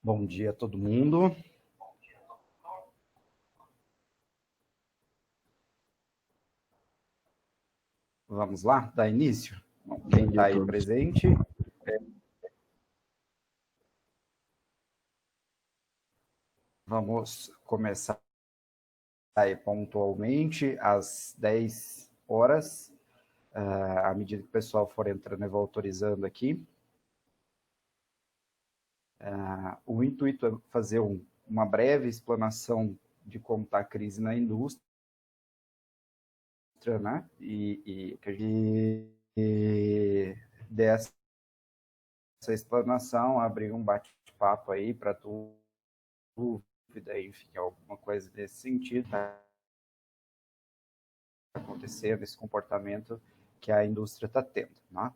Bom dia a todo mundo. Vamos lá, dar início? Quem Bom dia está a aí todos. presente, vamos começar aí pontualmente às 10 horas. À medida que o pessoal for entrando, eu vou autorizando aqui. O intuito é fazer uma breve explanação de como está a crise na indústria, né? E que a gente dessa explanação abrir um bate-papo aí para dúvida, enfim, alguma coisa desse sentido, tá acontecendo, esse comportamento que a indústria está tendo. Né?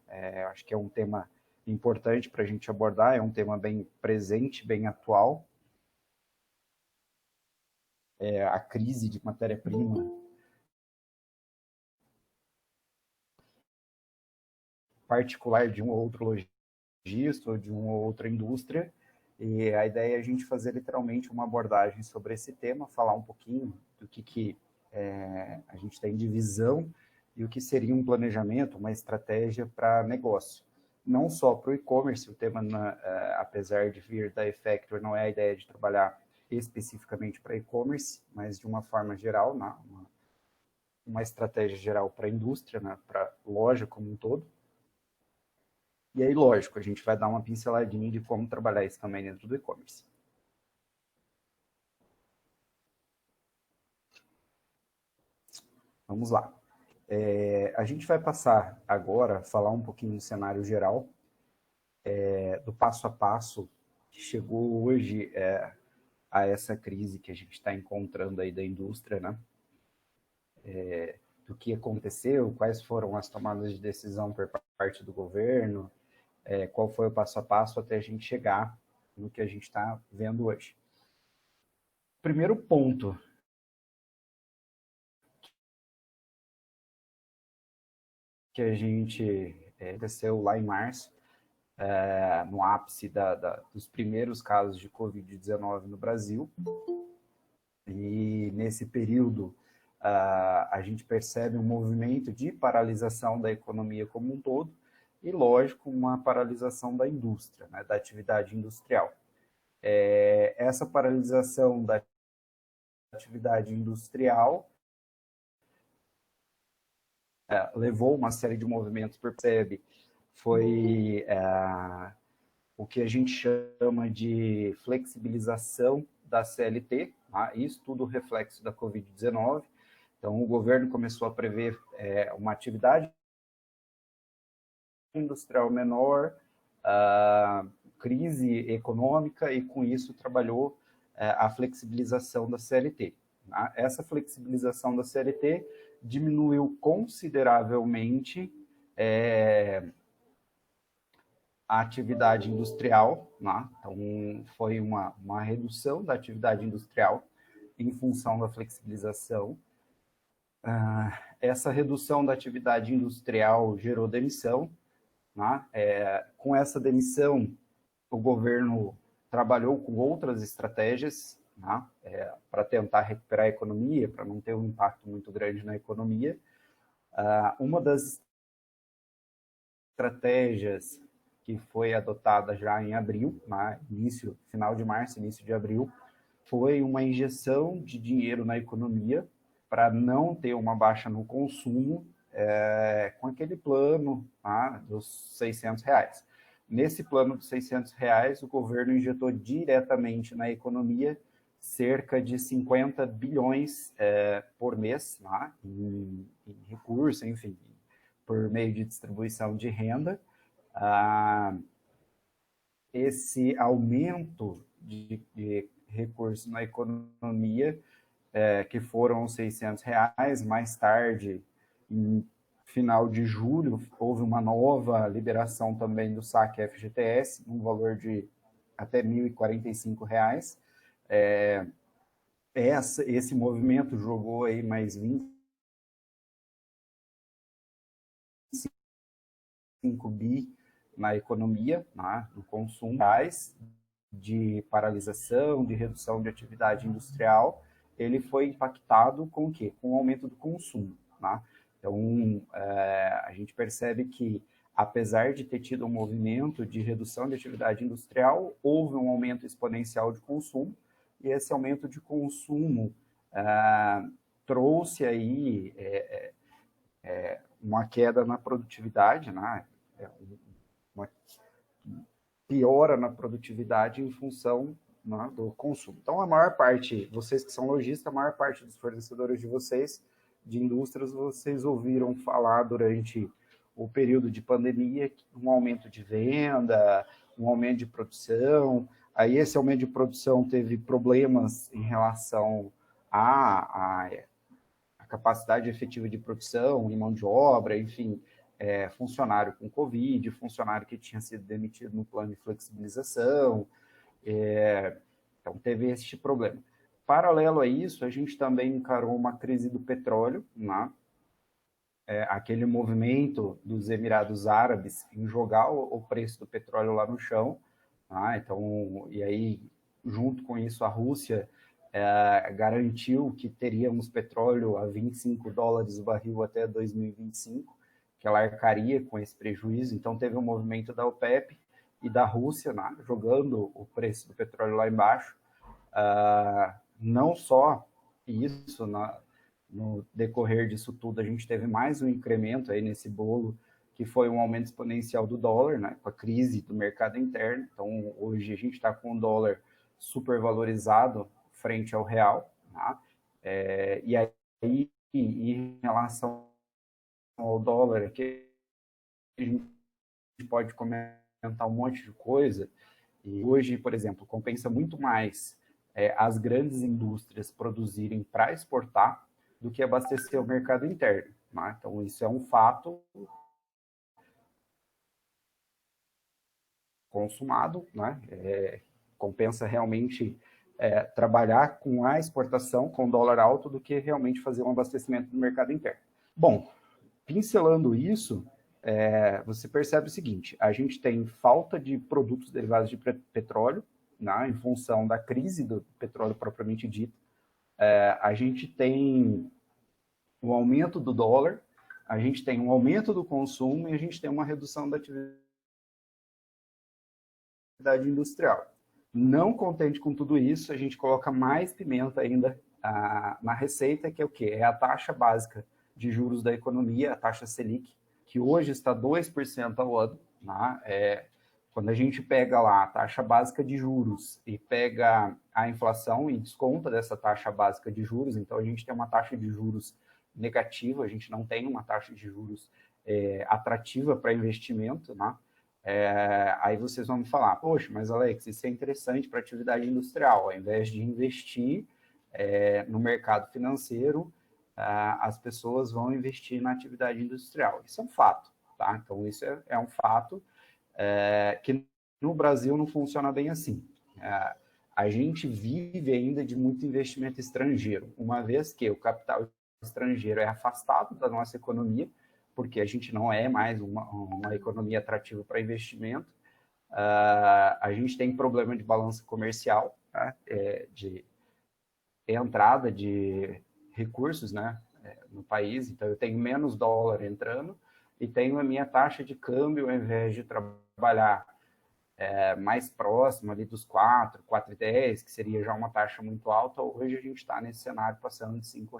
Acho que é um tema importante para a gente abordar, é um tema bem presente, bem atual. A crise de matéria-prima, particular de um ou outro lojista ou de uma ou outra indústria, e a ideia é a gente fazer literalmente uma abordagem sobre esse tema, falar um pouquinho do que a gente tem de visão e o que seria um planejamento, uma estratégia para negócio. Não só para o e-commerce, o tema, apesar de vir da eFactor, não é a ideia de trabalhar especificamente para e-commerce, mas de uma forma geral, uma estratégia geral para a indústria, né, para a loja como um todo. E aí, lógico, a gente vai dar uma pinceladinha de como trabalhar isso também dentro do e-commerce. Vamos lá. A gente vai passar agora a falar um pouquinho do cenário geral, do passo a passo que chegou hoje a essa crise que a gente está encontrando aí da indústria, né? Do que aconteceu, quais foram as tomadas de decisão por parte do governo, qual foi o passo a passo até a gente chegar no que a gente está vendo hoje. Primeiro ponto que a gente aconteceu lá em março, no ápice dos primeiros casos de Covid-19 no Brasil. E nesse período, a gente percebe um movimento de paralisação da economia como um todo e, lógico, uma paralisação da indústria, né, da atividade industrial. Essa paralisação da atividade industrial levou uma série de movimentos, percebe, foi o que a gente chama de flexibilização da CLT, tá? Isso tudo reflexo da Covid-19. Então, o governo começou a prever uma atividade industrial menor, crise econômica, e com isso trabalhou a flexibilização da CLT. Tá? Essa flexibilização da CLT diminuiu consideravelmente a atividade industrial, né? Então foi uma redução da atividade industrial em função da flexibilização. Essa redução da atividade industrial gerou demissão, né? Com essa demissão, o governo trabalhou com outras estratégias, né? Para tentar recuperar a economia, para não ter um impacto muito grande na economia. Uma das estratégias que foi adotada já em abril, final de março, início de abril, foi uma injeção de dinheiro na economia para não ter uma baixa no consumo, com aquele plano dos R$ 600. Nesse plano dos R$ 600, o governo injetou diretamente na economia cerca de 50 bilhões por mês, em recursos, enfim, por meio de distribuição de renda. Esse aumento de recursos na economia, que foram os R$ 600, mais tarde, em final de julho, houve uma nova liberação também do saque FGTS, um valor de até R$ 1.045. Esse movimento jogou aí mais 25 bi na economia, no consumo, de paralisação, de redução de atividade industrial, ele foi impactado com o quê? Com o aumento do consumo, né? Então, a gente percebe que, apesar de ter tido um movimento de redução de atividade industrial, houve um aumento exponencial de consumo, e esse aumento de consumo trouxe aí uma queda na produtividade, né? Uma piora na produtividade em função, né, do consumo. Então, a maior parte, vocês que são lojistas, a maior parte dos fornecedores de vocês, de indústrias, vocês ouviram falar durante o período de pandemia um aumento de venda, um aumento de produção. Aí esse aumento de produção teve problemas em relação à capacidade efetiva de produção, em mão de obra, enfim, funcionário com Covid, funcionário que tinha sido demitido no plano de flexibilização. Então, teve este problema. Paralelo a isso, a gente também encarou uma crise do petróleo, né? Aquele movimento dos Emirados Árabes em jogar o preço do petróleo lá no chão. Né? Então, e aí, junto com isso, a Rússia garantiu que teríamos petróleo a $25 o barril até 2025, que ela arcaria com esse prejuízo. Então, teve um movimento da OPEP e da Rússia, né, jogando o preço do petróleo lá embaixo. Não só isso, no decorrer disso tudo, a gente teve mais um incremento aí nesse bolo, que foi um aumento exponencial do dólar, né, com a crise do mercado interno. Então, hoje a gente está com o dólar supervalorizado frente ao real, tá? E aí, em relação ao dólar, aqui a gente pode comentar um monte de coisa, e hoje, por exemplo, compensa muito mais as grandes indústrias produzirem para exportar do que abastecer o mercado interno, né? Então, isso é um fato consumado, né? Compensa realmente trabalhar com a exportação, com dólar alto, do que realmente fazer um abastecimento do mercado interno. Bom, pincelando isso, você percebe o seguinte: a gente tem falta de produtos derivados de petróleo, né, em função da crise do petróleo propriamente dita. A gente tem um aumento do dólar, a gente tem um aumento do consumo e a gente tem uma redução da atividade industrial. Não contente com tudo isso, a gente coloca mais pimenta ainda na receita, que é o quê? É a taxa básica de juros da economia, a taxa Selic, que hoje está 2% ao ano. Né? Quando a gente pega lá a taxa básica de juros e pega a inflação e desconta dessa taxa básica de juros, então a gente tem uma taxa de juros negativa, a gente não tem uma taxa de juros atrativa para investimento, né? Aí vocês vão me falar, poxa, mas Alex, isso é interessante para atividade industrial, ao invés de investir no mercado financeiro, as pessoas vão investir na atividade industrial. Isso é um fato, tá? Então, isso é um fato que no Brasil não funciona bem assim. A gente vive ainda de muito investimento estrangeiro, uma vez que o capital estrangeiro é afastado da nossa economia, porque a gente não é mais uma economia atrativa para investimento. A gente tem problema de balança comercial, né, de entrada de recursos, né, no país. Então, eu tenho menos dólar entrando e tenho a minha taxa de câmbio, ao invés de trabalhar mais próximo ali dos 4,10, que seria já uma taxa muito alta, hoje a gente está nesse cenário passando de R$ 5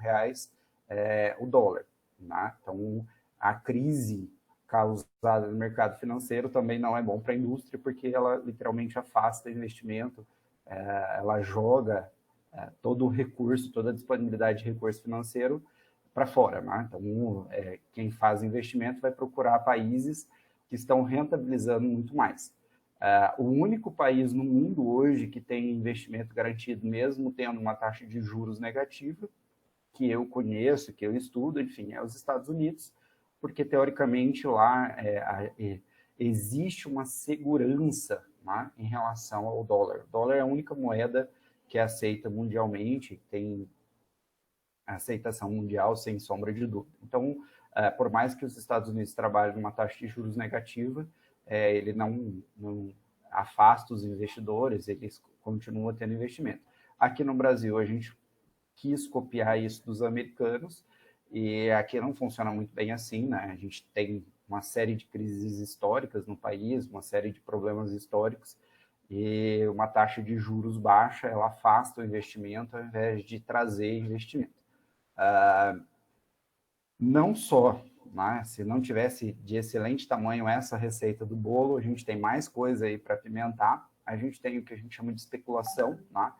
o dólar. Né? Então, a crise causada no mercado financeiro também não é bom para a indústria, porque ela literalmente afasta investimento, ela joga todo o recurso, toda a disponibilidade de recurso financeiro para fora. Né? Então, quem faz investimento vai procurar países que estão rentabilizando muito mais. O único país no mundo hoje que tem investimento garantido, mesmo tendo uma taxa de juros negativa, que eu conheço, que eu estudo, enfim, é os Estados Unidos, porque, teoricamente, lá existe uma segurança, né, em relação ao dólar. O dólar é a única moeda que é aceita mundialmente, tem aceitação mundial, sem sombra de dúvida. Então, por mais que os Estados Unidos trabalhem numa taxa de juros negativa, ele não afasta os investidores, eles continuam tendo investimento. Aqui no Brasil, a gente quis copiar isso dos americanos, e aqui não funciona muito bem assim, né? A gente tem uma série de crises históricas no país, uma série de problemas históricos, e uma taxa de juros baixa, ela afasta o investimento ao invés de trazer investimento. Não só, né, se não tivesse de excelente tamanho essa receita do bolo, a gente tem mais coisa aí para apimentar. A gente tem o que a gente chama de especulação, né?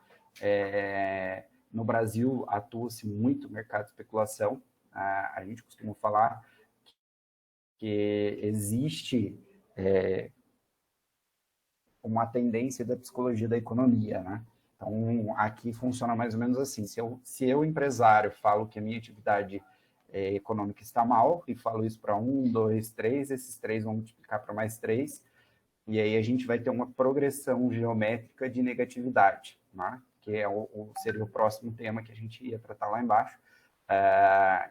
No Brasil, atua-se muito no mercado de especulação. A gente costuma falar que existe uma tendência da psicologia da economia, né? Então, aqui funciona mais ou menos assim. Se eu empresário, falo que a minha atividade econômica está mal, e falo isso para 1, 2, 3, esses 3 vão multiplicar para mais 3, e aí a gente vai ter uma progressão geométrica de negatividade, né? Que seria o próximo tema que a gente ia tratar lá embaixo.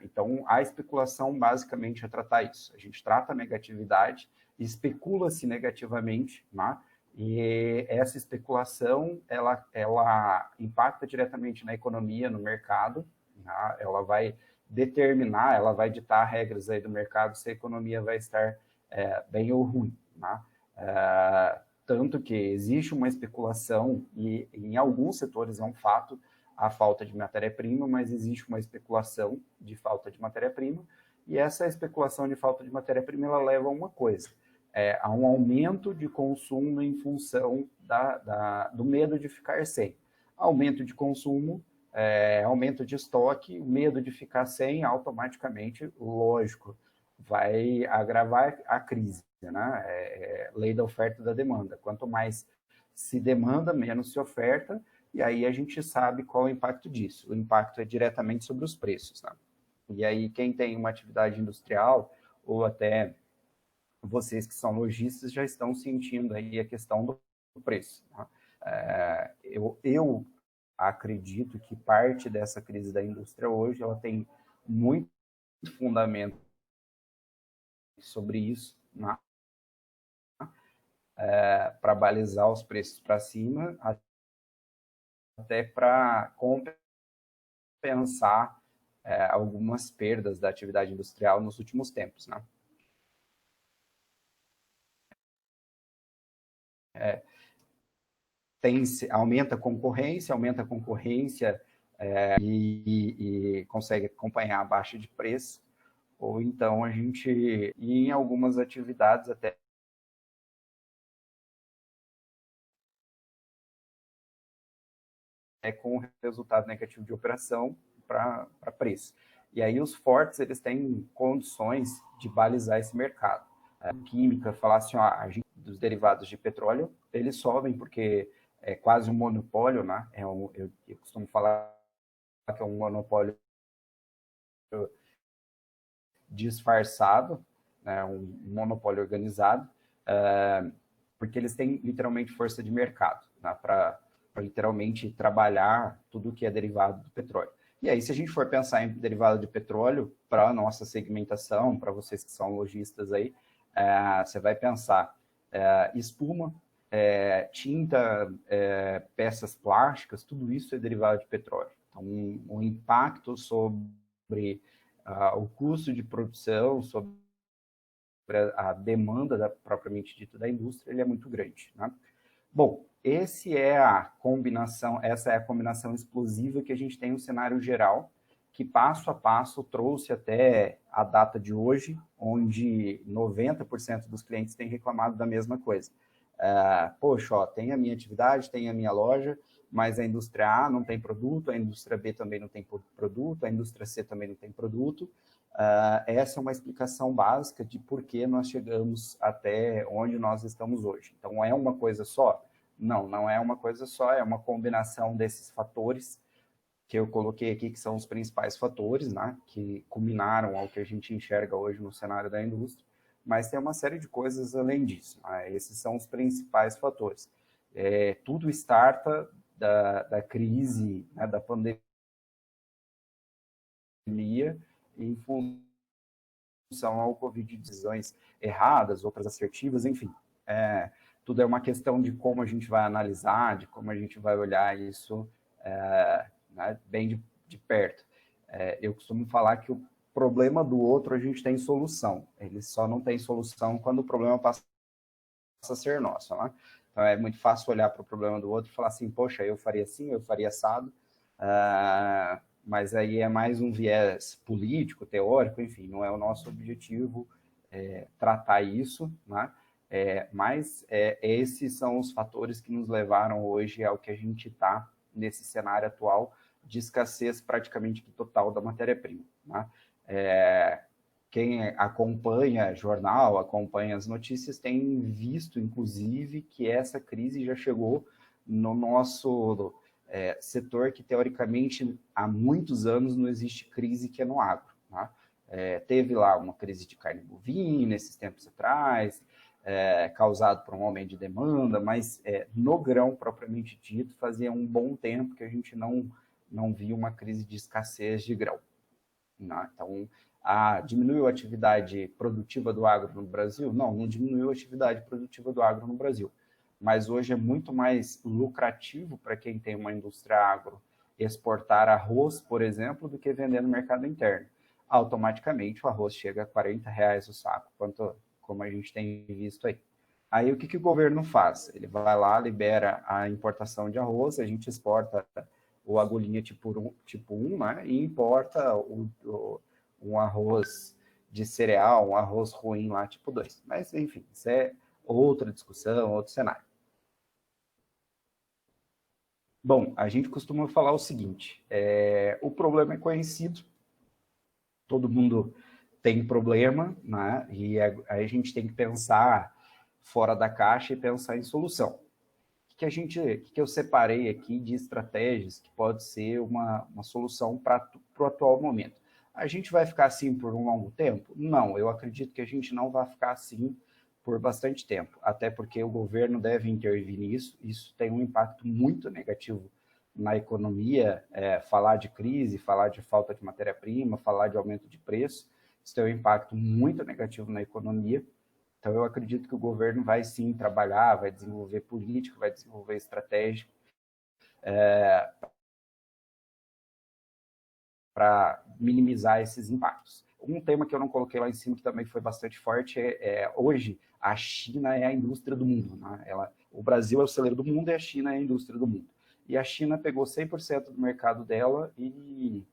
Então, a especulação basicamente é tratar isso. A gente trata a negatividade, especula-se negativamente, né? E essa especulação, ela impacta diretamente na economia, no mercado, né? Ela vai determinar, ela vai ditar regras aí do mercado se a economia vai estar bem ou ruim, né? Tanto que existe uma especulação, e em alguns setores é um fato, a falta de matéria-prima, mas existe uma especulação de falta de matéria-prima, e essa especulação de falta de matéria-prima, ela leva a uma coisa, a um aumento de consumo em função do medo de ficar sem. Aumento de consumo, aumento de estoque, o medo de ficar sem, automaticamente, lógico, vai agravar a crise, né? Lei da oferta e da demanda. Quanto mais se demanda, menos se oferta, e aí a gente sabe qual é o impacto disso. O impacto é diretamente sobre os preços, né? E aí quem tem uma atividade industrial, ou até vocês que são lojistas, já estão sentindo aí a questão do preço, né? Eu acredito que parte dessa crise da indústria hoje, ela tem muito fundamento sobre isso, né? Para balizar os preços para cima, até para compensar algumas perdas da atividade industrial nos últimos tempos, né? Aumenta a concorrência e consegue acompanhar a baixa de preço, ou então a gente, e em algumas atividades até com resultado negativo de operação para preço. E aí os fortes, eles têm condições de balizar esse mercado. A química, falar assim, ó, dos derivados de petróleo, eles sobem porque é quase um monopólio, né? Eu costumo falar que é um monopólio disfarçado, né? Um monopólio organizado, porque eles têm literalmente força de mercado, né? Para literalmente trabalhar tudo que é derivado do petróleo. E aí, se a gente for pensar em derivado de petróleo, para a nossa segmentação, para vocês que são lojistas aí, você vai pensar espuma, tinta, peças plásticas, tudo isso é derivado de petróleo. Então, o impacto sobre o custo de produção, sobre a demanda propriamente dita da indústria, ele é muito grande, né? Bom, essa é a combinação explosiva que a gente tem no cenário geral, que passo a passo trouxe até a data de hoje, onde 90% dos clientes têm reclamado da mesma coisa. Poxa, ó, tem a minha atividade, tem a minha loja, mas a indústria A não tem produto, a indústria B também não tem produto, a indústria C também não tem produto. Essa é uma explicação básica de por que nós chegamos até onde nós estamos hoje. Então, é uma coisa só? Não, não é uma coisa só, é uma combinação desses fatores que eu coloquei aqui, que são os principais fatores, né, que culminaram ao que a gente enxerga hoje no cenário da indústria, mas tem uma série de coisas além disso, né? Esses são os principais fatores. Tudo starta da crise, né, da pandemia, em função ao Covid, decisões erradas, outras assertivas, enfim. tudo é uma questão de como a gente vai analisar, de como a gente vai olhar isso né, bem de perto. Eu costumo falar que o problema do outro a gente tem solução, ele só não tem solução quando o problema passa a ser nosso, né? Então é muito fácil olhar para o problema do outro e falar assim, poxa, eu faria assim, eu faria assado, mas aí é mais um viés político, teórico, enfim, não é o nosso objetivo tratar isso, né? Mas esses são os fatores que nos levaram hoje ao que a gente está nesse cenário atual de escassez praticamente total da matéria-prima, né? Quem acompanha jornal, acompanha as notícias, tem visto, inclusive, que essa crise já chegou no nosso setor que, teoricamente, há muitos anos não existe crise que é no agro, né? Teve lá uma crise de carne bovina esses tempos atrás, causado por um aumento de demanda, mas no grão propriamente dito, fazia um bom tempo que a gente não via uma crise de escassez de grão, né? Então, diminuiu a atividade produtiva do agro no Brasil? Não diminuiu a atividade produtiva do agro no Brasil. Mas hoje é muito mais lucrativo para quem tem uma indústria agro exportar arroz, por exemplo, do que vender no mercado interno. Automaticamente o arroz chega a R$40 o saco, como a gente tem visto aí. Aí o que o governo faz? Ele vai lá, libera a importação de arroz, a gente exporta o agulhinha tipo 1, né, e importa um arroz de cereal, um arroz ruim lá, tipo 2. Mas, enfim, isso é outra discussão, outro cenário. Bom, a gente costuma falar o seguinte, o problema é conhecido, todo mundo tem problema, né? E aí a gente tem que pensar fora da caixa e pensar em solução. O que eu separei aqui de estratégias que pode ser uma solução para o atual momento? A gente vai ficar assim por um longo tempo? Não, eu acredito que a gente não vai ficar assim por bastante tempo, até porque o governo deve intervir nisso, isso tem um impacto muito negativo na economia, falar de crise, falar de falta de matéria-prima, falar de aumento de preço, isso tem um impacto muito negativo na economia. Então, eu acredito que o governo vai sim trabalhar, vai desenvolver política, vai desenvolver estratégia para minimizar esses impactos. Um tema que eu não coloquei lá em cima, que também foi bastante forte, hoje a China é a indústria do mundo, né? O Brasil é o celeiro do mundo e a China é a indústria do mundo. E a China pegou 100% do mercado dela e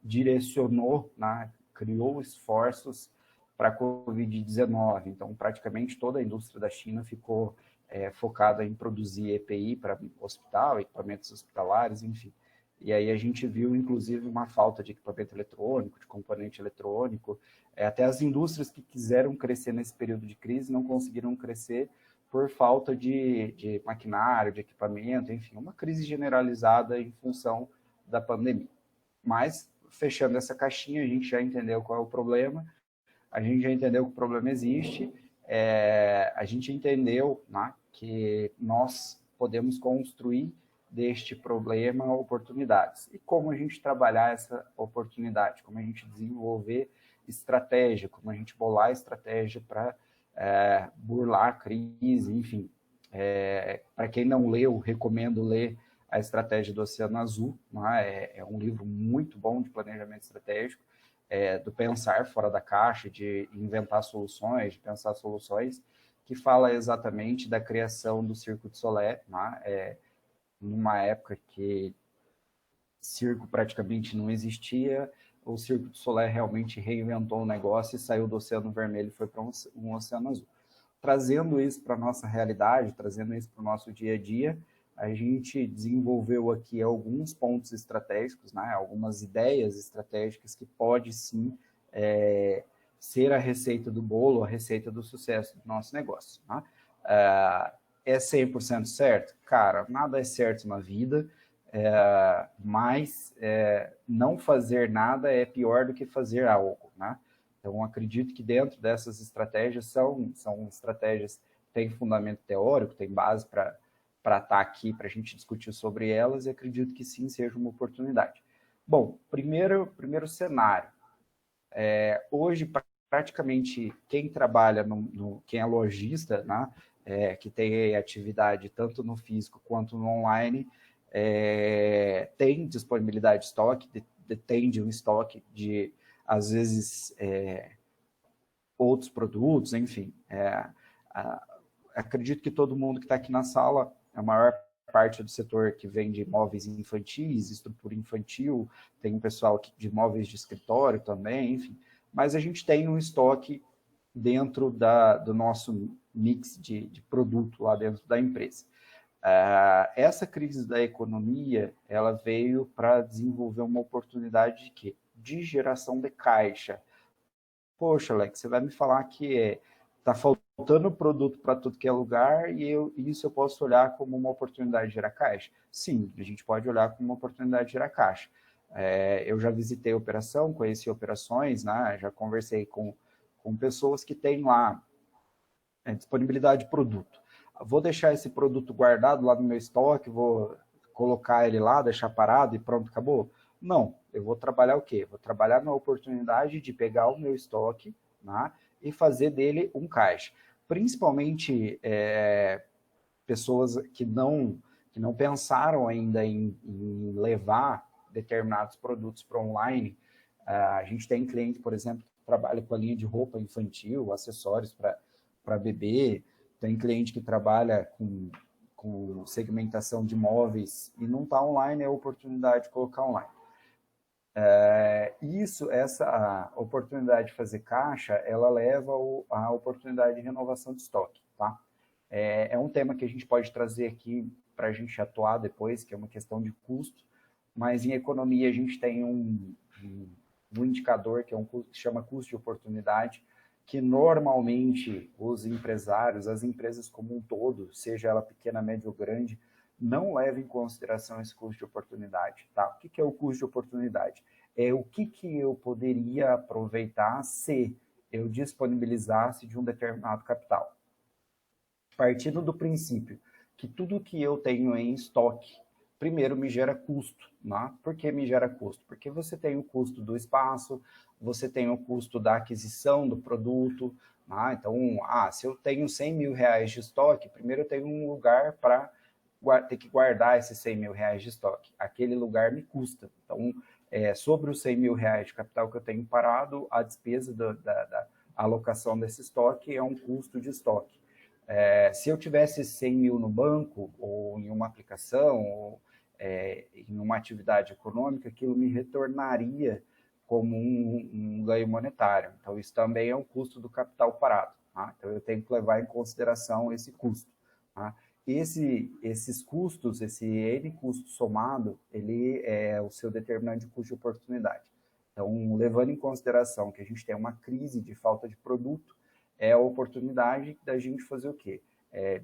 direcionou, né, criou esforços para a Covid-19. Então, praticamente toda a indústria da China ficou focada em produzir EPI para hospital, equipamentos hospitalares, enfim. E aí a gente viu, inclusive, uma falta de equipamento eletrônico, de componente eletrônico. Até as indústrias que quiseram crescer nesse período de crise não conseguiram crescer por falta de maquinário, de equipamento, enfim, uma crise generalizada em função da pandemia. Mas, fechando essa caixinha, a gente já entendeu qual é o problema, a gente já entendeu que o problema existe, a gente entendeu, né, que nós podemos construir deste problema oportunidades. E como a gente trabalhar essa oportunidade, como a gente desenvolver estratégia, como a gente bolar estratégia para burlar a crise, enfim. Para quem não leu, recomendo ler A Estratégia do Oceano Azul, né? É um livro muito bom de planejamento estratégico, do pensar fora da caixa, de inventar soluções, de pensar soluções, que fala exatamente da criação do Circo de Solé, né? Numa época que circo praticamente não existia, o Circo de Solé realmente reinventou o negócio e saiu do Oceano Vermelho e foi para um Oceano Azul. Trazendo isso para a nossa realidade, trazendo isso para o nosso dia a dia, a gente desenvolveu aqui alguns pontos estratégicos, né? Algumas ideias estratégicas que pode sim ser a receita do bolo, a receita do sucesso do nosso negócio, né? É 100% certo? Cara, nada é certo na vida, mas não fazer nada é pior do que fazer algo, né? Então, acredito que dentro dessas estratégias são estratégias que têm fundamento teórico, têm base para estar aqui, para a gente discutir sobre elas, e acredito que sim, seja uma oportunidade. Bom, primeiro cenário. Hoje, praticamente, quem trabalha, quem é lojista, né, que tem atividade tanto no físico quanto no online, tem disponibilidade de estoque, detém de um estoque de, às vezes, outros produtos, enfim. Acredito que todo mundo que está aqui na sala, a maior parte do setor que vende móveis infantis, estrutura infantil, tem um pessoal de móveis de escritório também, enfim. Mas a gente tem um estoque dentro do nosso mix de produto lá dentro da empresa. Essa crise da economia, ela veio para desenvolver uma oportunidade de quê? De geração de caixa. Poxa, Alex, você vai me falar que está faltando produto para tudo que é lugar e isso eu posso olhar como uma oportunidade de gerar caixa? Sim, a gente pode olhar como uma oportunidade de gerar caixa. Eu já visitei a operação, conheci operações, né? Já conversei com pessoas que têm lá disponibilidade de produto. Vou deixar esse produto guardado lá no meu estoque, vou colocar ele lá, deixar parado e pronto, acabou? Não, eu vou trabalhar o quê? Vou trabalhar na oportunidade de pegar o meu estoque, né, e fazer dele um caixa. Principalmente pessoas que não pensaram ainda em levar determinados produtos para online. A gente tem cliente, por exemplo, que trabalha com a linha de roupa infantil, acessórios para bebê, tem cliente que trabalha com segmentação de móveis e não está online, é a oportunidade de colocar online. Essa oportunidade de fazer caixa, ela leva a oportunidade de renovação de estoque, tá? É um tema que a gente pode trazer aqui para a gente atuar depois, que é uma questão de custo, mas em economia a gente tem um indicador que que chama custo de oportunidade, que normalmente os empresários, as empresas como um todo, seja ela pequena, média ou grande, não levam em consideração esse custo de oportunidade, tá? O que é o custo de oportunidade? É o que eu poderia aproveitar se eu disponibilizasse de um determinado capital. Partindo do princípio que tudo que eu tenho em estoque, primeiro me gera custo, né? Por que me gera custo? Porque você tem o custo do espaço, você tem o custo da aquisição do produto, né? Então, se eu tenho 100 mil reais de estoque, primeiro eu tenho um lugar para ter que guardar esses 100 mil reais de estoque. Aquele lugar me custa. Então, sobre os 100 mil reais de capital que eu tenho parado, a despesa da alocação desse estoque é um custo de estoque. Se eu tivesse 100 mil no banco, ou em uma aplicação, ou em uma atividade econômica, aquilo me retornaria como um ganho monetário. Então, isso também é um custo do capital parado. Tá? Então, eu tenho que levar em consideração esse custo. Tá? Esses custos, esse N custo somado, ele é o seu determinante de custo de oportunidade. Então, levando em consideração que a gente tem uma crise de falta de produto, é a oportunidade da gente fazer o quê?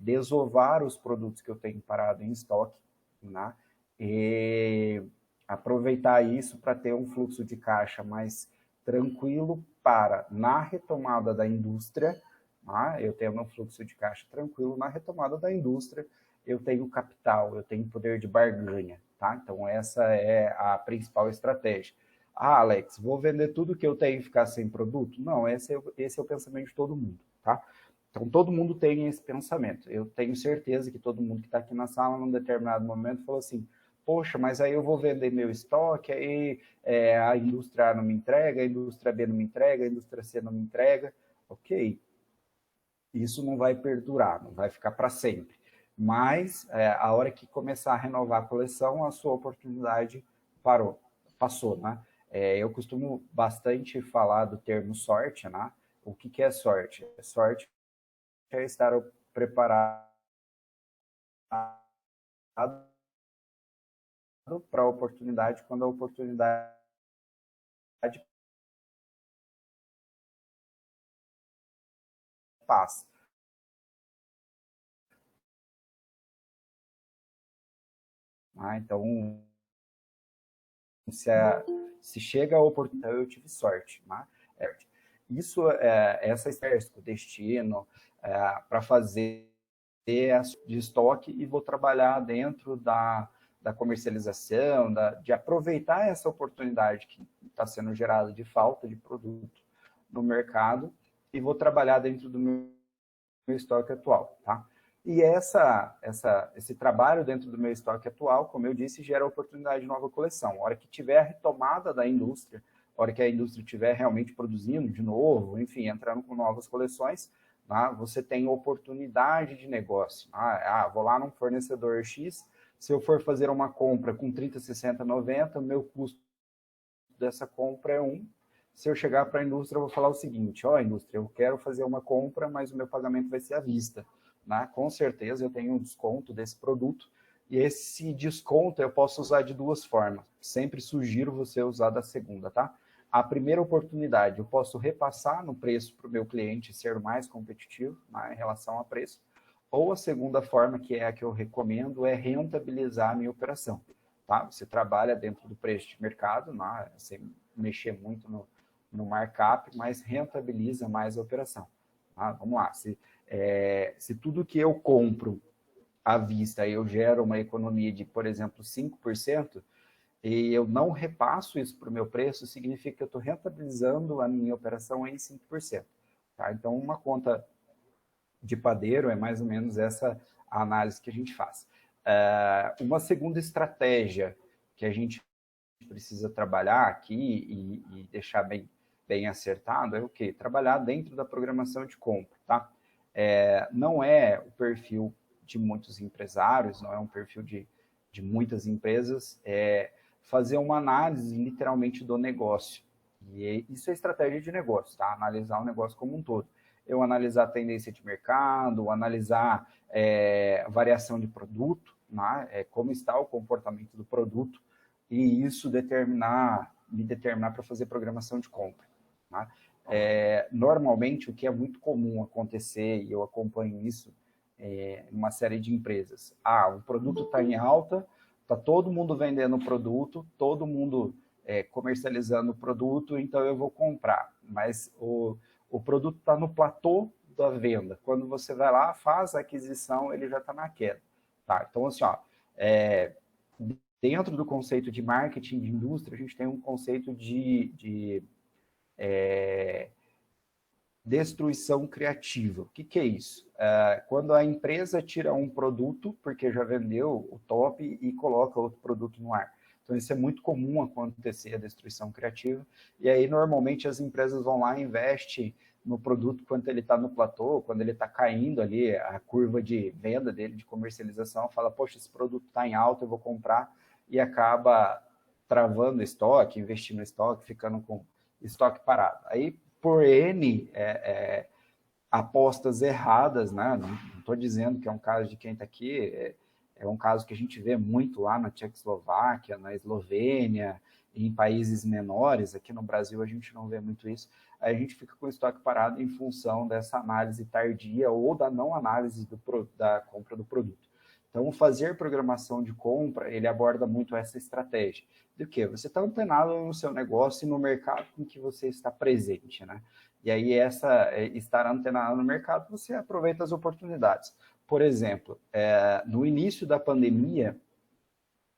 Desovar os produtos que eu tenho parado em estoque, né? E aproveitar isso para ter um fluxo de caixa mais tranquilo para, na retomada da indústria, né? Eu tenho um fluxo de caixa tranquilo, na retomada da indústria, eu tenho capital, eu tenho poder de barganha, tá? Então, essa é a principal estratégia. Alex, vou vender tudo que eu tenho e ficar sem produto? Não, esse é o pensamento de todo mundo, tá? Então, todo mundo tem esse pensamento. Eu tenho certeza que todo mundo que está aqui na sala, num determinado momento, falou assim, poxa, mas aí eu vou vender meu estoque, aí a indústria A não me entrega, a indústria B não me entrega, a indústria C não me entrega. Ok, isso não vai perdurar, não vai ficar para sempre. Mas, a hora que começar a renovar a coleção, a sua oportunidade passou, né? Eu costumo bastante falar do termo sorte, né? O que é sorte? Sorte é estar preparado para a oportunidade quando a oportunidade passa. Então, se chega a oportunidade, eu tive sorte. Né? Essa exército, destino, para fazer de estoque e vou trabalhar dentro da comercialização, de aproveitar essa oportunidade que está sendo gerada de falta de produto no mercado e vou trabalhar dentro do meu estoque atual. Tá? E esse trabalho dentro do meu estoque atual, como eu disse, gera oportunidade de nova coleção. A hora que tiver a retomada da indústria, a hora que a indústria estiver realmente produzindo de novo, enfim, entrando com novas coleções, tá? Você tem oportunidade de negócio. Vou lá num fornecedor X, se eu for fazer uma compra com 30, 60, 90, o meu custo dessa compra é 1. Se eu chegar para a indústria, eu vou falar o seguinte: indústria, eu quero fazer uma compra, mas o meu pagamento vai ser à vista. Né? Com certeza eu tenho um desconto desse produto, e esse desconto eu posso usar de duas formas. Sempre sugiro você usar da segunda, tá? A primeira oportunidade, eu posso repassar no preço para o meu cliente ser mais competitivo, né, em relação a preço. Ou a segunda forma, que é a que eu recomendo, é rentabilizar a minha operação. Tá? Você trabalha dentro do preço de mercado, né, sem mexer muito no markup, mas rentabiliza mais a operação. Tá? Vamos lá, se tudo que eu compro à vista eu gero uma economia de, por exemplo, 5%, e eu não repasso isso para o meu preço, significa que eu estou rentabilizando a minha operação em 5%. Tá? Então, uma conta de padeiro é mais ou menos essa a análise que a gente faz. Uma segunda estratégia que a gente precisa trabalhar aqui e deixar bem acertado é o quê? Trabalhar dentro da programação de compra, tá? Não é o perfil de muitos empresários, não é um perfil de muitas empresas, fazer uma análise literalmente do negócio. E isso é estratégia de negócio, tá? Analisar o negócio como um todo. Eu analisar a tendência de mercado, analisar variação de produto, né? Como está o comportamento do produto, e isso me determinar para fazer programação de compra. Tá? Normalmente, o que é muito comum acontecer, e eu acompanho isso em uma série de empresas, o produto está em alta, está todo mundo vendendo o produto, todo mundo comercializando o produto, então eu vou comprar, mas o produto está no platô da venda. Quando você vai lá, faz a aquisição, ele já está na queda. Tá? Então, assim, dentro do conceito de marketing de indústria, a gente tem um conceito de destruição criativa. O que é isso? Quando a empresa tira um produto, porque já vendeu o top, e coloca outro produto no ar. Então, isso é muito comum acontecer, a destruição criativa. E aí, normalmente, as empresas vão lá e investem no produto quando ele está no platô, quando ele está caindo ali, a curva de venda dele, de comercialização, fala, poxa, esse produto está em alta, eu vou comprar, e acaba travando estoque, investindo em estoque, ficando com estoque parado. Aí, por N apostas erradas, né? Não estou dizendo que é um caso de quem está aqui, é um caso que a gente vê muito lá na Tchecoslováquia, na Eslovênia, em países menores. Aqui no Brasil a gente não vê muito isso. Aí a gente fica com o estoque parado em função dessa análise tardia ou da não análise da compra do produto. Então, fazer programação de compra, ele aborda muito essa estratégia. Do que? Você está antenado no seu negócio e no mercado em que você está presente, né? E aí, estar antenado no mercado, você aproveita as oportunidades. Por exemplo, no início da pandemia,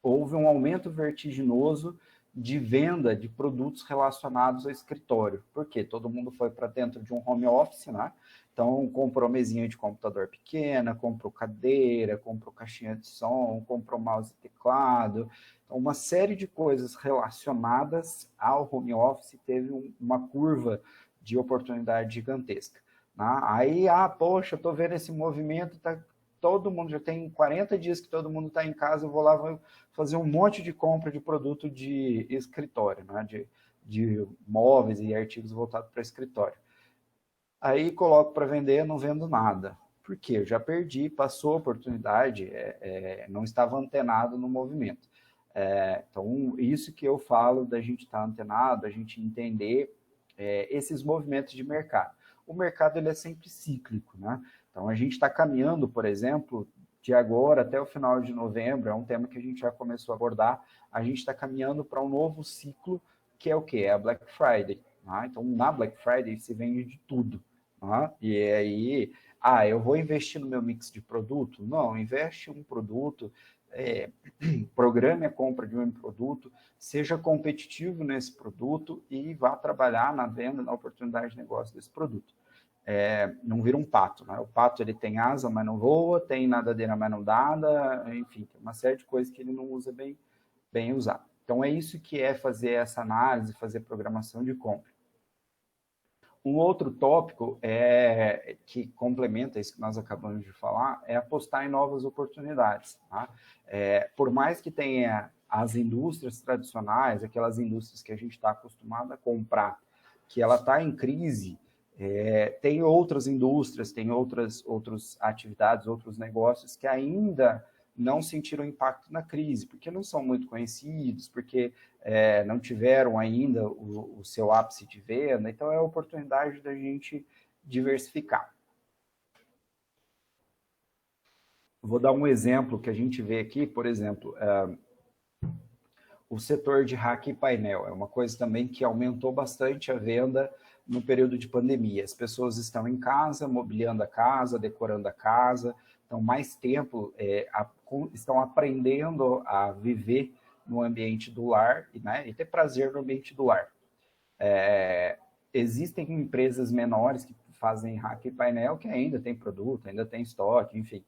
houve um aumento vertiginoso de venda de produtos relacionados ao escritório. Por quê? Todo mundo foi para dentro de um home office, né? Então, comprou mesinha de computador pequena, comprou cadeira, comprou caixinha de som, comprou mouse e teclado. Então, uma série de coisas relacionadas ao home office teve uma curva de oportunidade gigantesca. Né? Aí, poxa, estou vendo esse movimento, todo mundo, já tem 40 dias que todo mundo está em casa, eu vou lá, vou fazer um monte de compra de produto de escritório, né? de móveis e artigos voltados para escritório. Aí coloco para vender, não vendo nada. Por quê? Eu já perdi, passou a oportunidade, não estava antenado no movimento. Então, isso que eu falo da gente estar antenado, a gente entender esses movimentos de mercado. O mercado ele é sempre cíclico, né? Então, a gente está caminhando, por exemplo, de agora até o final de novembro, é um tema que a gente já começou a abordar, a gente está caminhando para um novo ciclo, que é o quê? É a Black Friday. Né? Então, na Black Friday se vende de tudo. Né? E aí, eu vou investir no meu mix de produto? Não, investe em um produto, programe a compra de um produto, seja competitivo nesse produto e vá trabalhar na venda, na oportunidade de negócio desse produto. não vira um pato, né? O pato ele tem asa, mas não voa, tem nadadeira, mas não nada, enfim, tem uma série de coisas que ele não usa bem usado. Então é isso que é fazer essa análise, fazer programação de compra. Um outro tópico que complementa isso que nós acabamos de falar é apostar em novas oportunidades. Tá? Por mais que tenha as indústrias tradicionais, aquelas indústrias que a gente está acostumado a comprar, que ela está em crise, tem outras indústrias, tem outras atividades, outros negócios que ainda não sentiram impacto na crise, porque não são muito conhecidos, porque não tiveram ainda o seu ápice de venda, então é a oportunidade da gente diversificar. Vou dar um exemplo que a gente vê aqui, por exemplo, o setor de rack e painel, é uma coisa também que aumentou bastante a venda no período de pandemia. As pessoas estão em casa, mobiliando a casa, decorando a casa, então mais tempo estão aprendendo a viver no ambiente do lar, né, e ter prazer no ambiente do lar. Existem empresas menores que fazem rack e painel que ainda tem produto, ainda tem estoque, enfim.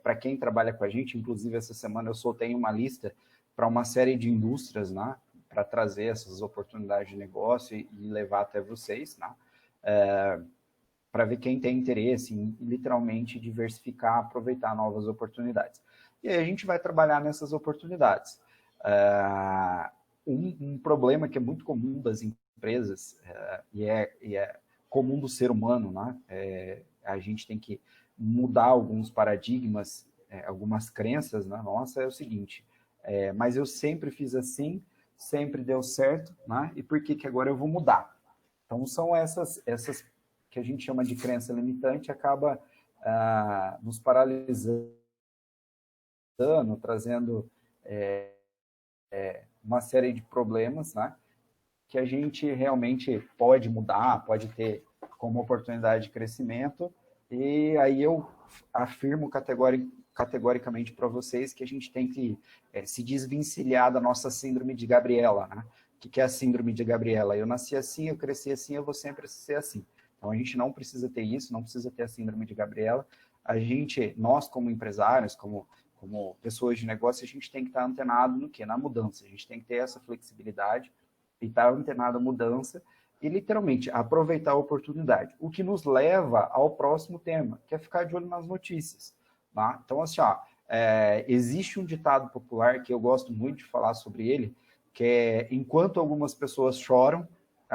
Para quem trabalha com a gente, inclusive essa semana eu soltei uma lista para uma série de indústrias, né, para trazer essas oportunidades de negócio e levar até vocês, né, para ver quem tem interesse em literalmente diversificar, aproveitar novas oportunidades. E aí a gente vai trabalhar nessas oportunidades. Um problema que é muito comum das empresas, e é comum do ser humano, né? A gente tem que mudar alguns paradigmas, algumas crenças, né? Nossa, é o seguinte, mas eu sempre fiz assim, sempre deu certo, né? E por que agora eu vou mudar? Então, são essas que a gente chama de crença limitante, acaba nos paralisando, trazendo uma série de problemas, né? Que a gente realmente pode mudar, pode ter como oportunidade de crescimento, e aí eu afirmo categoricamente para vocês que a gente tem que se desvencilhar da nossa síndrome de Gabriela, né? O que é a síndrome de Gabriela? Eu nasci assim, eu cresci assim, eu vou sempre ser assim. Então, a gente não precisa ter isso, não precisa ter a síndrome de Gabriela. Nós como empresários, como pessoas de negócio, a gente tem que estar antenado no quê? Na mudança. A gente tem que ter essa flexibilidade e estar antenado à mudança e, literalmente, aproveitar a oportunidade. O que nos leva ao próximo tema, que é ficar de olho nas notícias. Tá? Então, assim, existe um ditado popular que eu gosto muito de falar sobre ele, que é: enquanto algumas pessoas choram,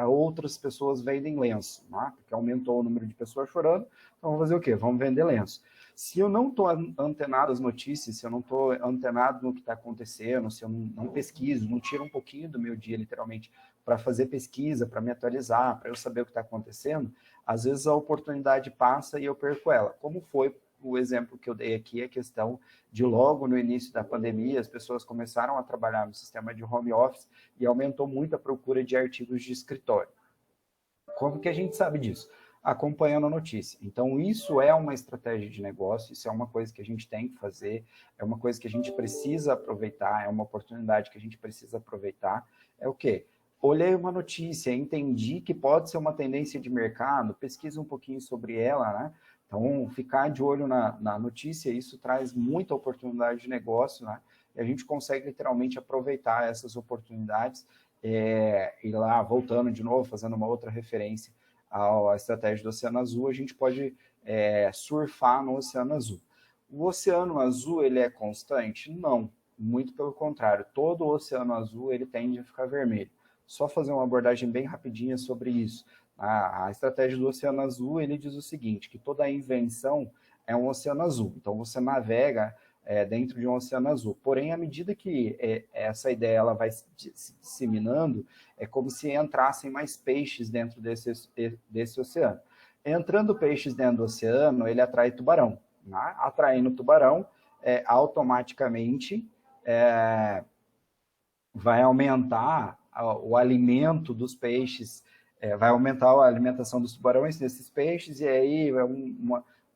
outras pessoas vendem lenço, né? Porque aumentou o número de pessoas chorando, então vamos fazer o quê? Vamos vender lenço. Se eu não estou antenado às notícias, se eu não estou antenado no que está acontecendo, se eu não pesquiso, não tiro um pouquinho do meu dia, literalmente, para fazer pesquisa, para me atualizar, para eu saber o que está acontecendo, às vezes a oportunidade passa e eu perco ela. Como foi o exemplo que eu dei aqui, a questão de logo no início da pandemia, as pessoas começaram a trabalhar no sistema de home office e aumentou muito a procura de artigos de escritório. Como que a gente sabe disso? Acompanhando a notícia. Então, isso é uma estratégia de negócio, isso é uma coisa que a gente tem que fazer, é uma coisa que a gente precisa aproveitar, é uma oportunidade que a gente precisa aproveitar. É o quê? Olhei uma notícia, entendi que pode ser uma tendência de mercado, pesquisa um pouquinho sobre ela, né? Então, ficar de olho na notícia, isso traz muita oportunidade de negócio, né? E a gente consegue literalmente aproveitar essas oportunidades. E lá, voltando de novo, fazendo uma outra referência à estratégia do Oceano Azul, a gente pode surfar no Oceano Azul. O Oceano Azul, ele é constante? Não, muito pelo contrário. Todo o Oceano Azul, ele tende a ficar vermelho. Só fazer uma abordagem bem rapidinha sobre isso. A estratégia do Oceano Azul, ele diz o seguinte, que toda a invenção é um oceano azul. Então, você navega dentro de um oceano azul. Porém, à medida que essa ideia ela vai se disseminando, é como se entrassem mais peixes dentro desse oceano. Entrando peixes dentro do oceano, ele atrai tubarão. Né? Atraindo tubarão, automaticamente vai aumentar o alimento dos peixes, vai aumentar a alimentação dos tubarões desses peixes, e aí